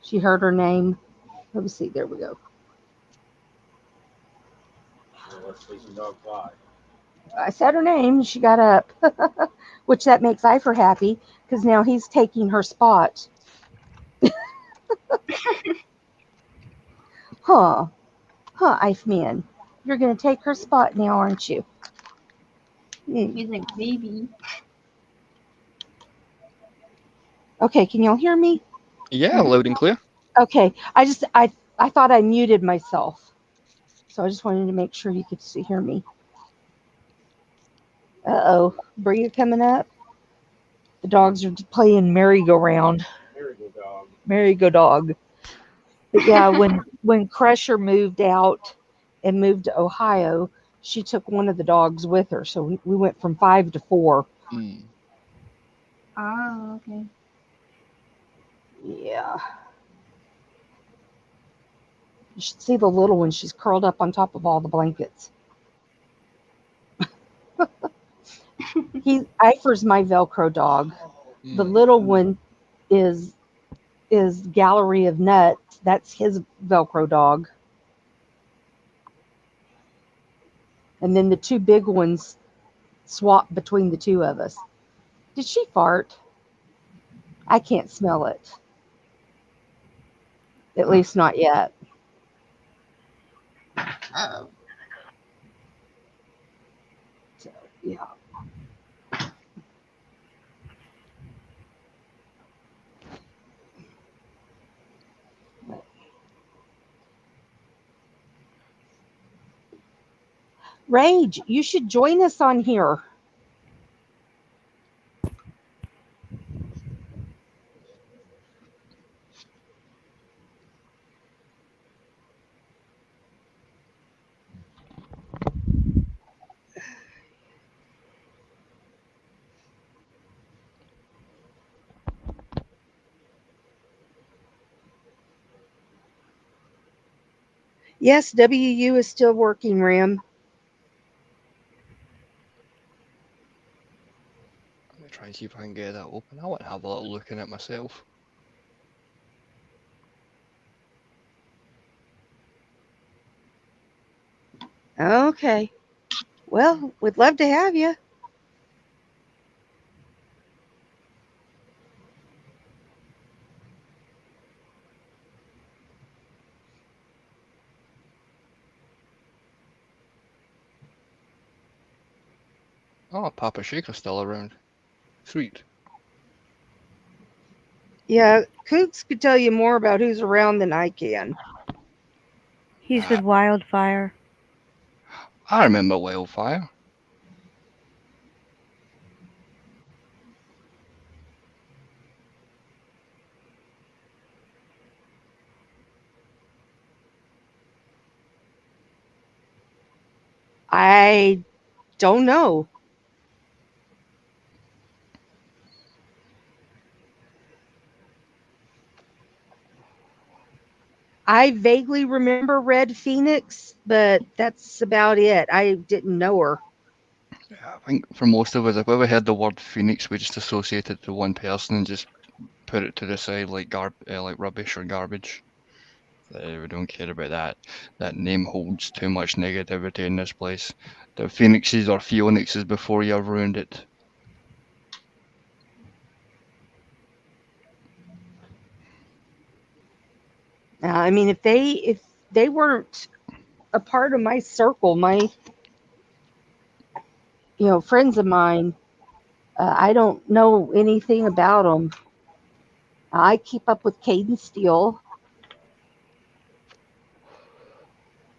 She heard her name. Let me see. There we go. Let's sleeping dog fly. I said her name. She got up, which that makes Eifer happy because now he's taking her spot. Huh? Huh, Eichmann. You're gonna take her spot now, aren't you? He's like baby. Okay, can y'all hear me? Yeah, loud and clear. Okay, I thought I muted myself, so I just wanted to make sure you could hear me. Uh-oh, Bria coming up. The dogs are playing merry-go-round. Merry-go-dog. Merry-go-dog. But yeah, when Crusher moved out and moved to Ohio, she took one of the dogs with her, so we went from 5 to 4. Mm. Ah, okay. Yeah. You should see the little one. She's curled up on top of all the blankets. Eifer's my Velcro dog. The Mm. little one is Gallery of Nuts. That's his Velcro dog. And then the 2 big ones swap between the 2 of us. Did she fart? I can't smell it. At least not yet. Oh. So, yeah. Rage, you should join us on here. Yes, WU is still working, Ram. Let me try and see if I can get that open. I want to have a little look in it myself. Okay. Well, we'd love to have you. Oh, Papa Shaker's still around. Sweet. Yeah, Kooks could tell you more about who's around than I can. He's with Wildfire. I remember Wildfire. I don't know. I vaguely remember Red Phoenix, but that's about it. I didn't know her. Yeah, I think for most of us, if we ever heard the word Phoenix, we just associate it to one person and just put it to the side like like rubbish or garbage. We don't care about that. That name holds too much negativity in this place. The Phoenixes or Phoenixes before you have ruined it. I mean, if they weren't a part of my circle, my friends of mine, I don't know anything about them. I keep up with Caden Steele.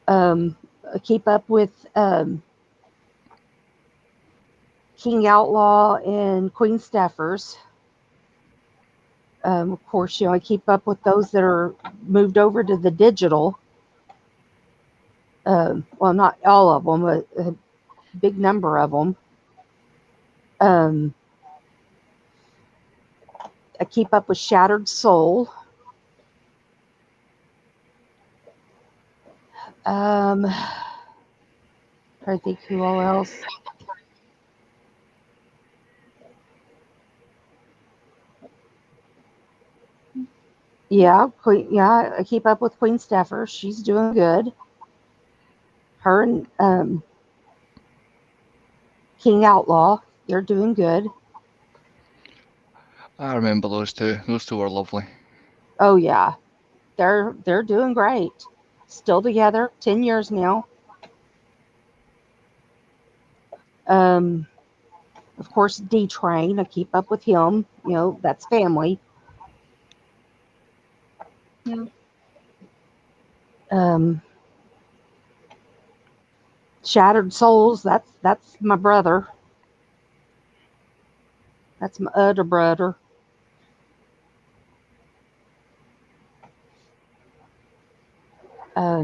I keep up with King Outlaw and Queen Staffers. Of course, I keep up with those that are moved over to the digital. Well, not all of them, but a big number of them. I keep up with Shattered Soul. I think who all else. Yeah, I keep up with Queen Staffer. She's doing good. Her and King Outlaw, they're doing good. I remember those two. Those two were lovely. Oh yeah, they're doing great. Still together, 10 years now. Of course, D Train. I keep up with him. That's family. Yeah. Shattered Souls. That's my brother. That's my other brother.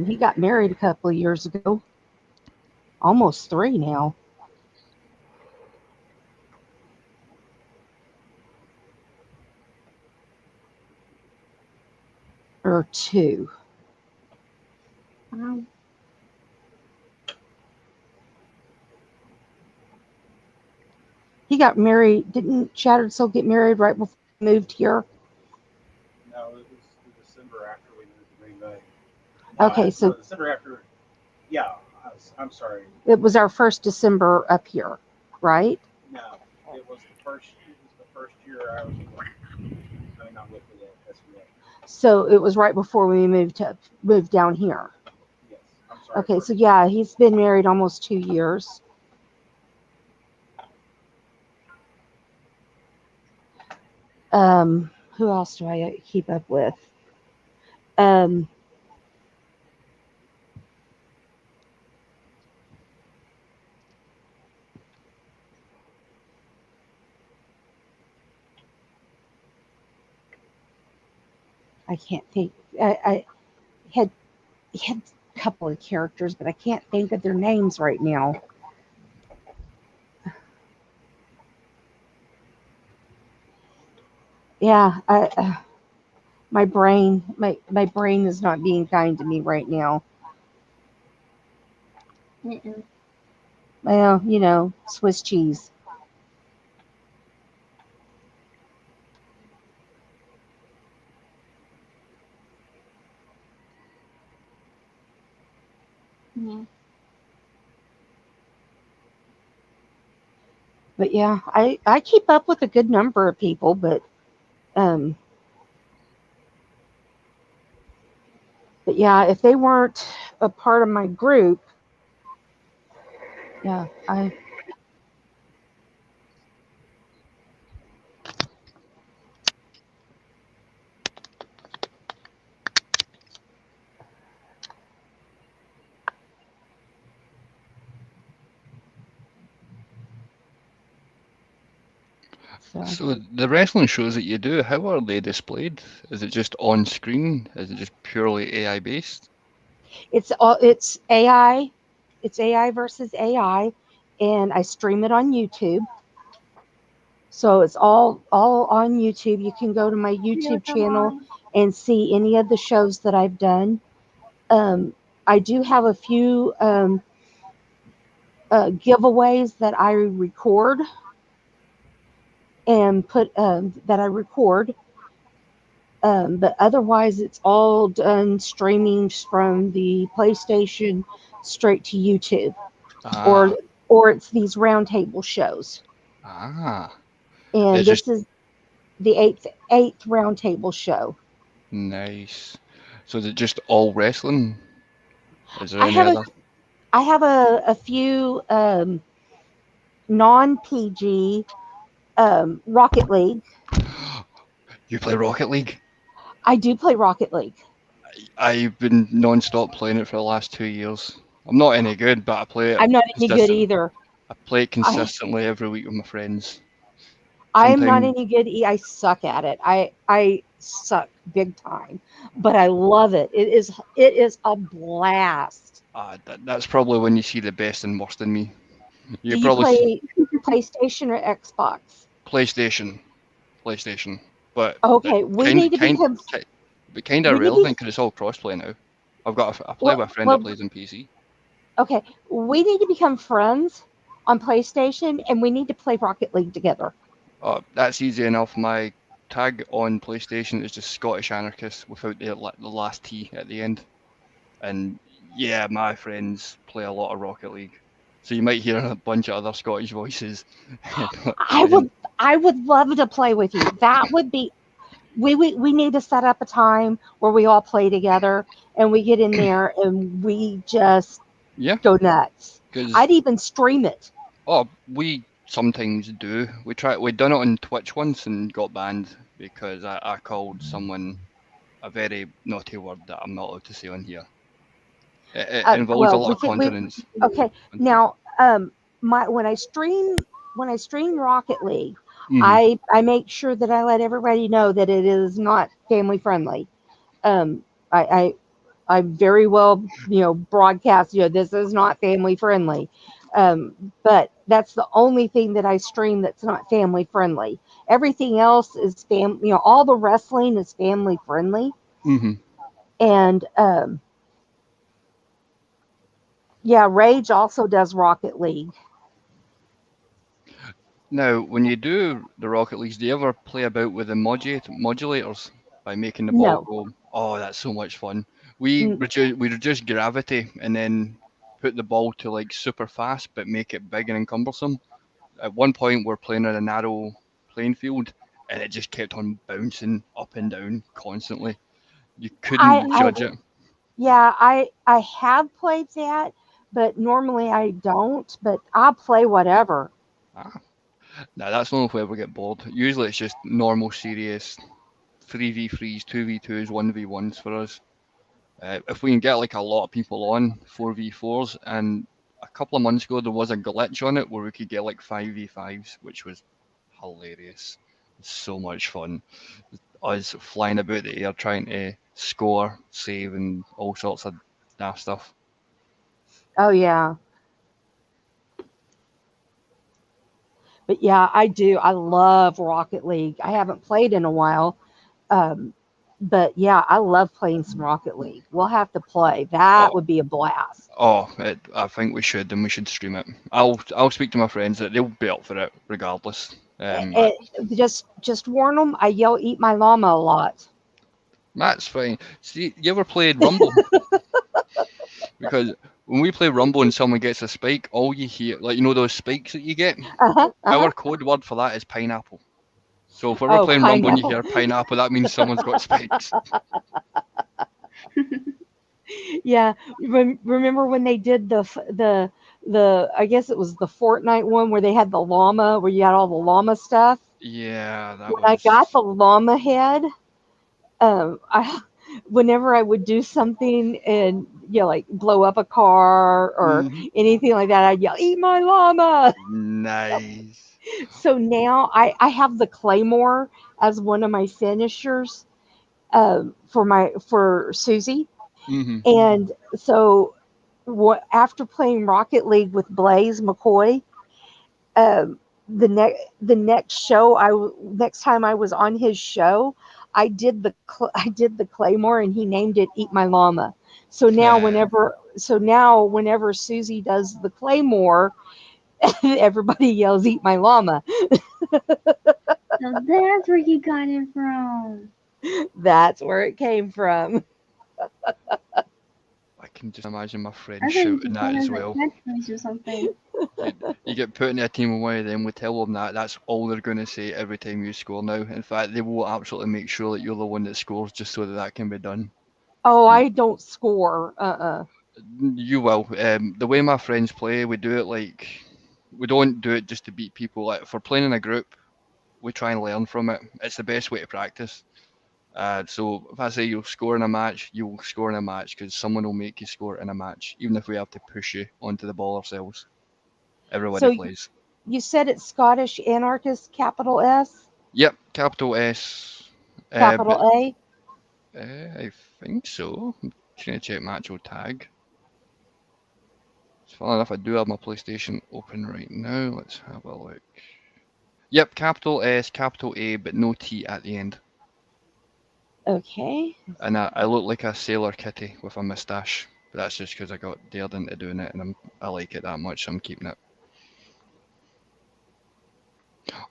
He got married a couple of years ago. Almost 3 now. Or 2. Wow. He got married. Didn't Shattered Soul get married right before he moved here? No, it was December after we moved to Green Bay. Okay, so December after. Yeah, I'm sorry. It was our first December up here, right? No, it was the first year I was with. I mean, not with it at SVA. So it was right before we moved down here. Yes, I'm sorry. Okay, so yeah, he's been married almost 2 years. Who else do I keep up with? I can't think. I had a couple of characters, but I can't think of their names right now. Yeah, my brain is not being kind to me right now. Mm-mm. Well, you know, Swiss cheese. Yeah. But yeah, I keep up with a good number of people, um but yeah, if they weren't a part of my group, yeah, I so So the wrestling shows that you do, how are they displayed? Is it just on screen? Is it just purely AI based? it's AI, it's AI versus AI, and I stream it on YouTube. So it's all on YouTube. You can go to my YouTube channel and see any of the shows that I've done. I do have a few giveaways that I record and put that I record. But otherwise, it's all done streaming from the PlayStation straight to YouTube, or Ah, or it's these roundtable shows. ah. And It's just this is the eighth roundtable show. nice. So is it just all wrestling? Is there I any have a other? I have a few non PG Rocket League. You play Rocket League? I do play Rocket League. I've been non-stop playing it for the last 2 years. I'm not any good, but I play it I'm not any good consistent. either. I play it I consistently every week with my friends. I'm not Sometimes, any good. I suck at it. I suck big time, but I love it. It is a blast. that's probably when you see the best and worst in me. Do You you probably see play PlayStation or Xbox? PlayStation, PlayStation, but Okay, we need to become kind of we need to relevant because it's all crossplay now. I play well with a friend that well plays on PC. okay, we need to become friends on PlayStation and we need to play Rocket League together. That's easy enough. My tag on PlayStation is just Scottish Anarchist without the last T at the end. And yeah, my friends play a lot of Rocket League. So you might hear a bunch of other Scottish voices. I would I would love to play with you. That would be we need to set up a time where we all play together and we get in there and we just Yeah, go nuts. because I'd even stream it. we sometimes do. We done it on Twitch once and got banned because I called someone a very naughty word that I'm not allowed to say on here. It involves a Well, lot we of can we continents. okay. Now, my when I stream Rocket League, Mm, I make sure that I let everybody know that it is not family friendly. Um, I very well, broadcast, this is not family friendly. But that's the only thing that I stream that's not family friendly. Everything else is all the wrestling is family friendly. hmm And yeah, Rage also does Rocket League. Now, when you do the Rocket Leagues, do you ever play about with the modulators by making the ball No. go? Oh, that's so much fun. We Mm, reduce gravity and then put the ball to like super fast, but make it big and cumbersome. At one point, we're playing on a narrow playing field, and it just kept on bouncing up and down constantly. You couldn't I judge it. yeah, I have played that, but normally I don't, but I'll play whatever. Ah, now that's only if we ever get bored. Usually, it's just normal, serious 3v3s, 2v2s, 1v1s for us. If we can get like a lot of people on 4v4s, and a couple of months ago there was a glitch on it where we could get like 5v5s, which was hilarious. So much fun. Us flying about the air trying to score, save, and all sorts of daft stuff. Oh yeah. But yeah, I do. I love Rocket League. I haven't played in a while. Um, But yeah, I love playing some Rocket League. We'll have to play. That Oh, would be a blast. I think we should, and we should stream it. I'll speak to my friends that they'll be up for it regardless. Just warn them. I yell "Eat my llama" a lot. That's fine. See, you ever played Rumble? Because when we play Rumble and someone gets a spike, all you hear, like, you know those spikes that you get? Our code word for that is pineapple. So if we're ever Oh, playing Rumble and you pineapple. hear pineapple, that means someone's got spikes. Yeah, remember when they did the I guess it was the Fortnite one where they had the llama, where you had all the llama stuff. Yeah, that When I was. got the llama head, whenever I would do something and like blow up a car or anything like that, I'd yell, "Eat my llama!" Nice. So now I have the claymore as one of my finishers for Suzy. Mm-hmm. And so, after playing Rocket League with Blaze McCoy, the next time I was on his show, I did the Claymore, and he named it "Eat My Llama." So now whenever Suzy does the Claymore, everybody yells "Eat My Llama." So that's where you got it from. That's where it came from. I can just imagine my I friend thought you shouting could that call as it a well. catchphrase or something. You get put in a team of one of them, we tell them that's all they're going to say every time you score now. In fact, they will absolutely make sure that you're the one that scores just so that can be done. Oh, And I don't score. you will. The way my friends play, we do it like, we don't do it just to beat people. Like, if we're playing in a group, we try and learn from it. It's the best way to practice. So if I say you'll score in a match, you'll score in a match because someone will make you score in a match, even if we have to push you onto the ball ourselves. Everybody So plays. you said it's Scottish anarchist, capital S, Yep, capital S. But capital A. I think so. I'm just gonna check my actual tag. It's funny enough, I do have my PlayStation open right now. Let's have a look. Yep, capital S, capital A, but no T at the end. Okay. And I look like a sailor kitty with a moustache. But that's just because I got dared into doing it, and I like it that much, so I'm keeping it.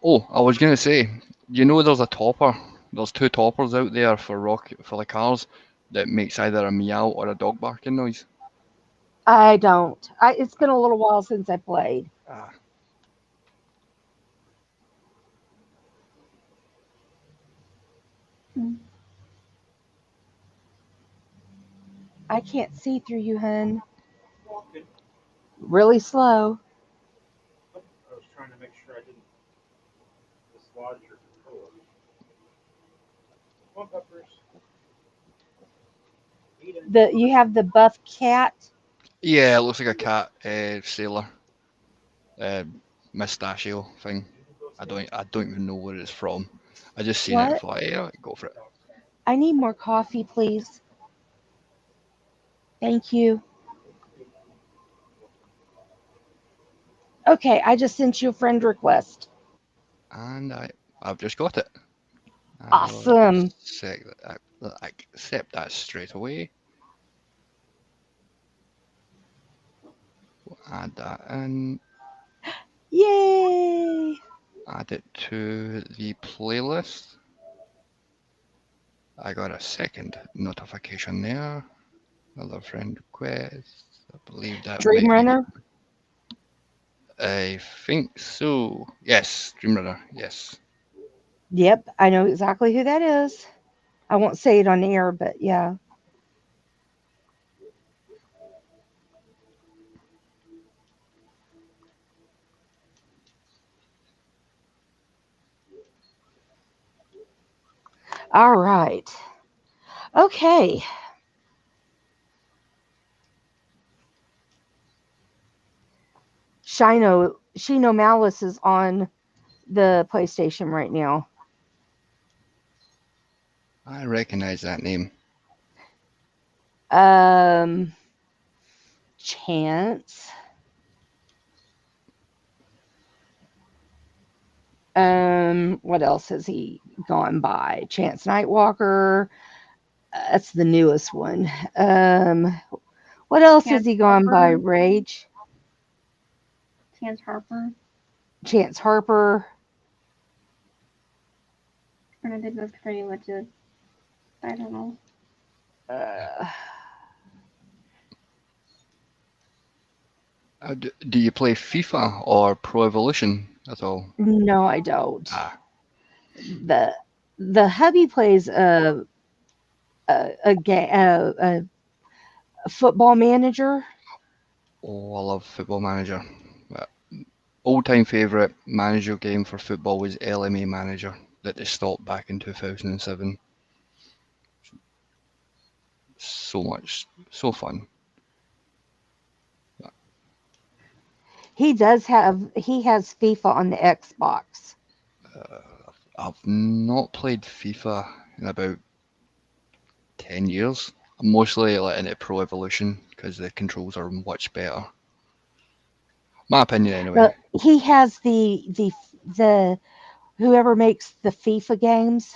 Oh, I was gonna say, there's a topper. There's two toppers out there for the cars that makes either a meow or a dog barking noise. I don't. It's been a little while since I played. Ah, I can't see through you, hun. Walking. Really slow. I was trying to make sure I didn't dislodge your controller. Come on, Peppers. Eat it. You have the buff cat. yeah, it looks like a cat sailor mustachio thing. I don't even know where it's from. I just seen it. What? Thought, yeah, go for it. I need more coffee, please. Thank you. Okay, I just sent you a friend request. And I've just got it. Awesome. I accept that straight away. We'll add that in. Yay! Add it to the playlist. I got a second notification there. Another friend request. I believe that Dream might be. Runner. I think so. Yes, Dream Runner. Yes. Yep, I know exactly who that is. I won't say it on air, but yeah. All right. Okay. Shino Malice is on the PlayStation right now. I recognize that name. Chance. What else has he gone by? Chance Nightwalker, That's the newest one. What else has Chance he gone by? Harper. Rage, Chance Harper. Chance Harper. And I think that's pretty much it. I don't know. Uh, Do you play FIFA or Pro Evolution at all? no, I don't. Ah, The hubby plays a football manager. oh, I love Football Manager. All-time favourite manager game for football was LMA Manager that they stopped back in 2007. So fun. He has FIFA on the Xbox. I've not played FIFA in about 10 years. I'm mostly like into Pro Evolution because the controls are much better. My opinion, anyway. But he has the whoever makes the FIFA games.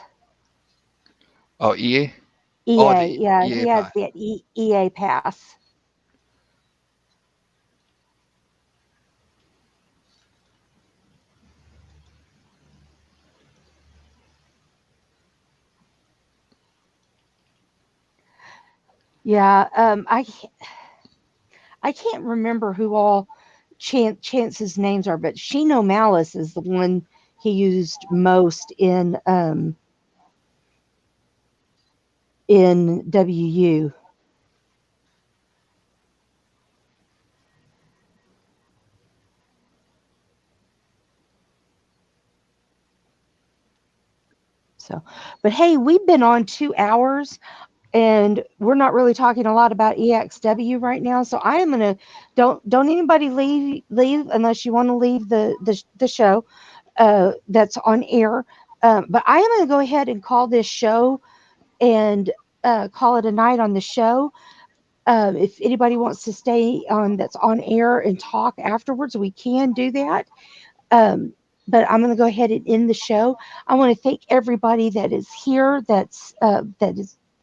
Oh, EA? EA, Oh, the yeah, EA he has pack. the EA pass. Yeah, I can't remember who all Chance's names are, but Shino Malice is the one he used most in WU. So, but hey, we've been on 2 hours and we're not really talking a lot about EXW right now. So I am gonna don't anybody leave unless you want to leave the show that's on air. But I am gonna go ahead and call this show and call it a night on the show. If anybody wants to stay on that's on air and talk afterwards, we can do that. Um, but I'm going to go ahead and end the show. I want to thank everybody that is here, that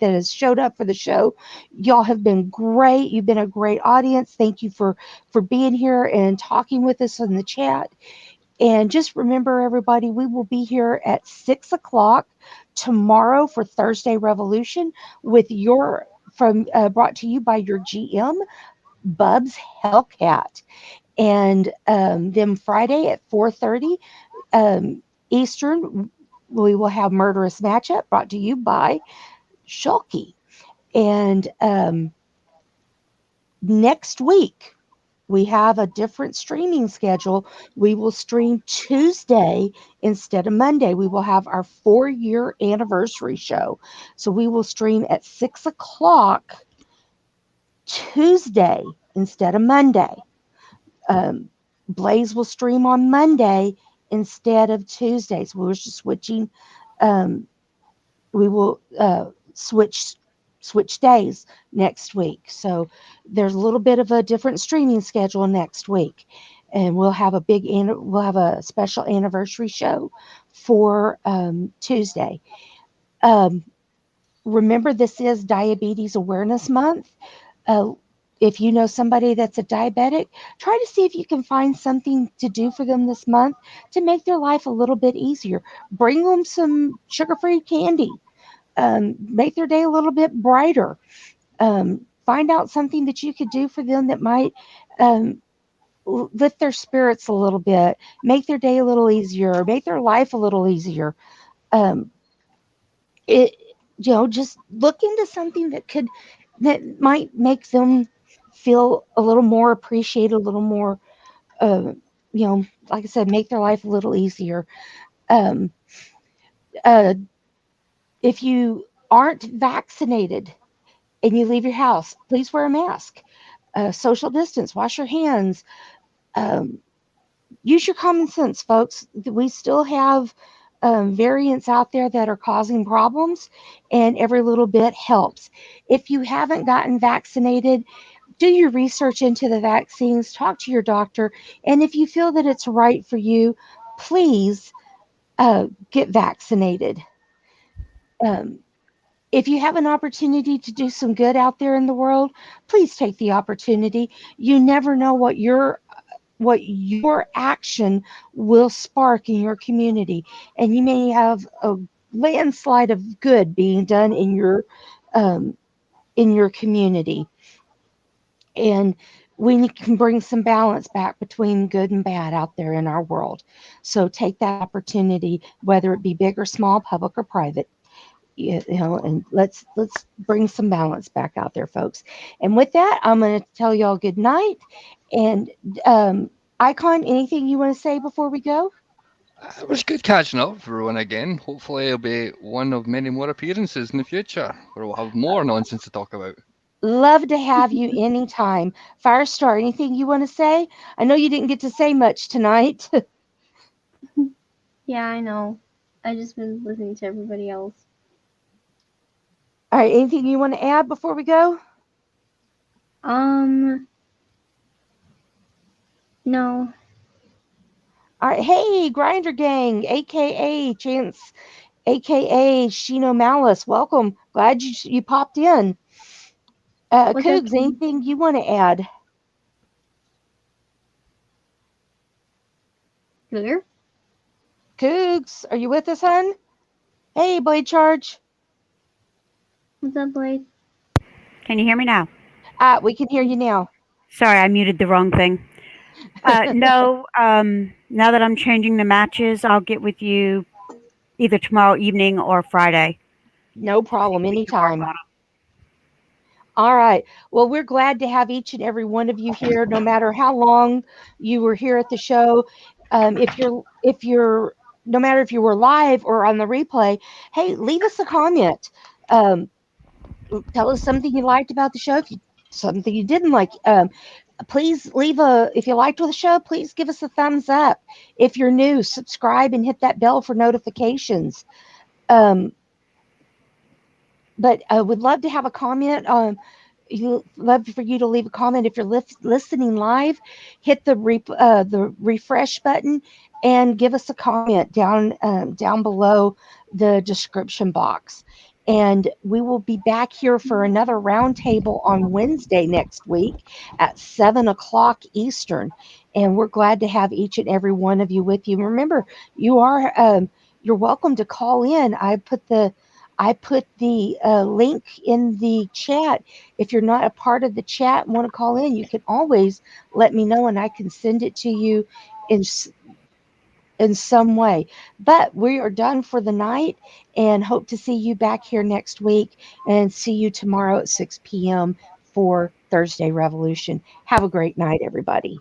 has showed up for the show. Y'all have been great. You've been a great audience. Thank you for being here and talking with us in the chat. And just remember, everybody, we will be here at 6 o'clock tomorrow for Thursday Revolution with your brought to you by your GM, Bubs Hellcat. And then Friday at 4:30 Eastern, we will have Murderous Matchup brought to you by Suhlkie. And next week, we have a different streaming schedule. We will stream Tuesday instead of Monday. We will have our 4-year anniversary show. So we will stream at 6 o'clock Tuesday instead of Monday. Blaze will stream on Monday instead of Tuesdays. We're just switching. We will switch days next week. So there's a little bit of a different streaming schedule next week, and we'll have a special anniversary show for Tuesday. Remember, this is Diabetes Awareness Month. If you know somebody that's a diabetic, try to see if you can find something to do for them this month to make their life a little bit easier. Bring them some sugar-free candy. Make their day a little bit brighter. Find out something that you could do for them that might lift their spirits a little bit, make their day a little easier, make their life a little easier. It just look into something that might make them feel a little more appreciated, a little more like I said, make their life a little easier. Um, if you aren't vaccinated and you leave your house, please wear a mask, social distance, wash your hands, use your common sense, folks. We still have variants out there that are causing problems, and every little bit helps. If you haven't gotten vaccinated, do your research into the vaccines, talk to your doctor, and if you feel that it's right for you, please get vaccinated. if you have an opportunity to do some good out there in the world, please take the opportunity. You never know what your action will spark in your community, and you may have a landslide of good being done um, in your community, and we can bring some balance back between good and bad out there in our world. So take that opportunity, whether it be big or small, public or private. And let's bring some balance back out there, folks. And with that, I'm going to tell y'all good night. And Icon, anything you want to say before we go? It was good catching up with everyone again. Hopefully, it'll be one of many more appearances in the future where we'll have more nonsense to talk about. Love to have you anytime. Firestar, anything you want to say? I know you didn't get to say much tonight. Yeah, I know. I just been listening to everybody else. All right, anything you want to add before we go? No. All right, hey, Grinder Gang, aka Chance, aka Shino Malice, welcome. Glad you popped in. What's up, Cougs, King? anything you want to add? Cougar? Cougs, are you with us, hun? Hey, Blade Charge. What's up, Blade? Can you hear me now? We can hear you now. Sorry, I muted the wrong thing. No, now that I'm changing the matches, I'll get with you either tomorrow evening or Friday. No problem, anytime. All right. Well, we're glad to have each and every one of you here, no matter how long you were here at the show. No matter if you were live or on the replay, hey, leave us a comment. Um, Tell us something you liked about the show. If you something you didn't like, please if you liked the show, please give us a thumbs up. If you're new, subscribe and hit that bell for notifications. But I would love to have a comment. Love for you to leave a comment if you're listening live. Hit the refresh button and give us a comment down below the description box. And we will be back here for another roundtable on Wednesday next week at 7 o'clock Eastern. And we're glad to have each and every one of you with you. Remember, you're welcome to call in. I put the link in the chat. If you're not a part of the chat and want to call in, you can always let me know and I can send it to you in some way. But we are done for the night and hope to see you back here next week and see you tomorrow at 6 p.m. for Thursday Revolution. Have a great night, everybody.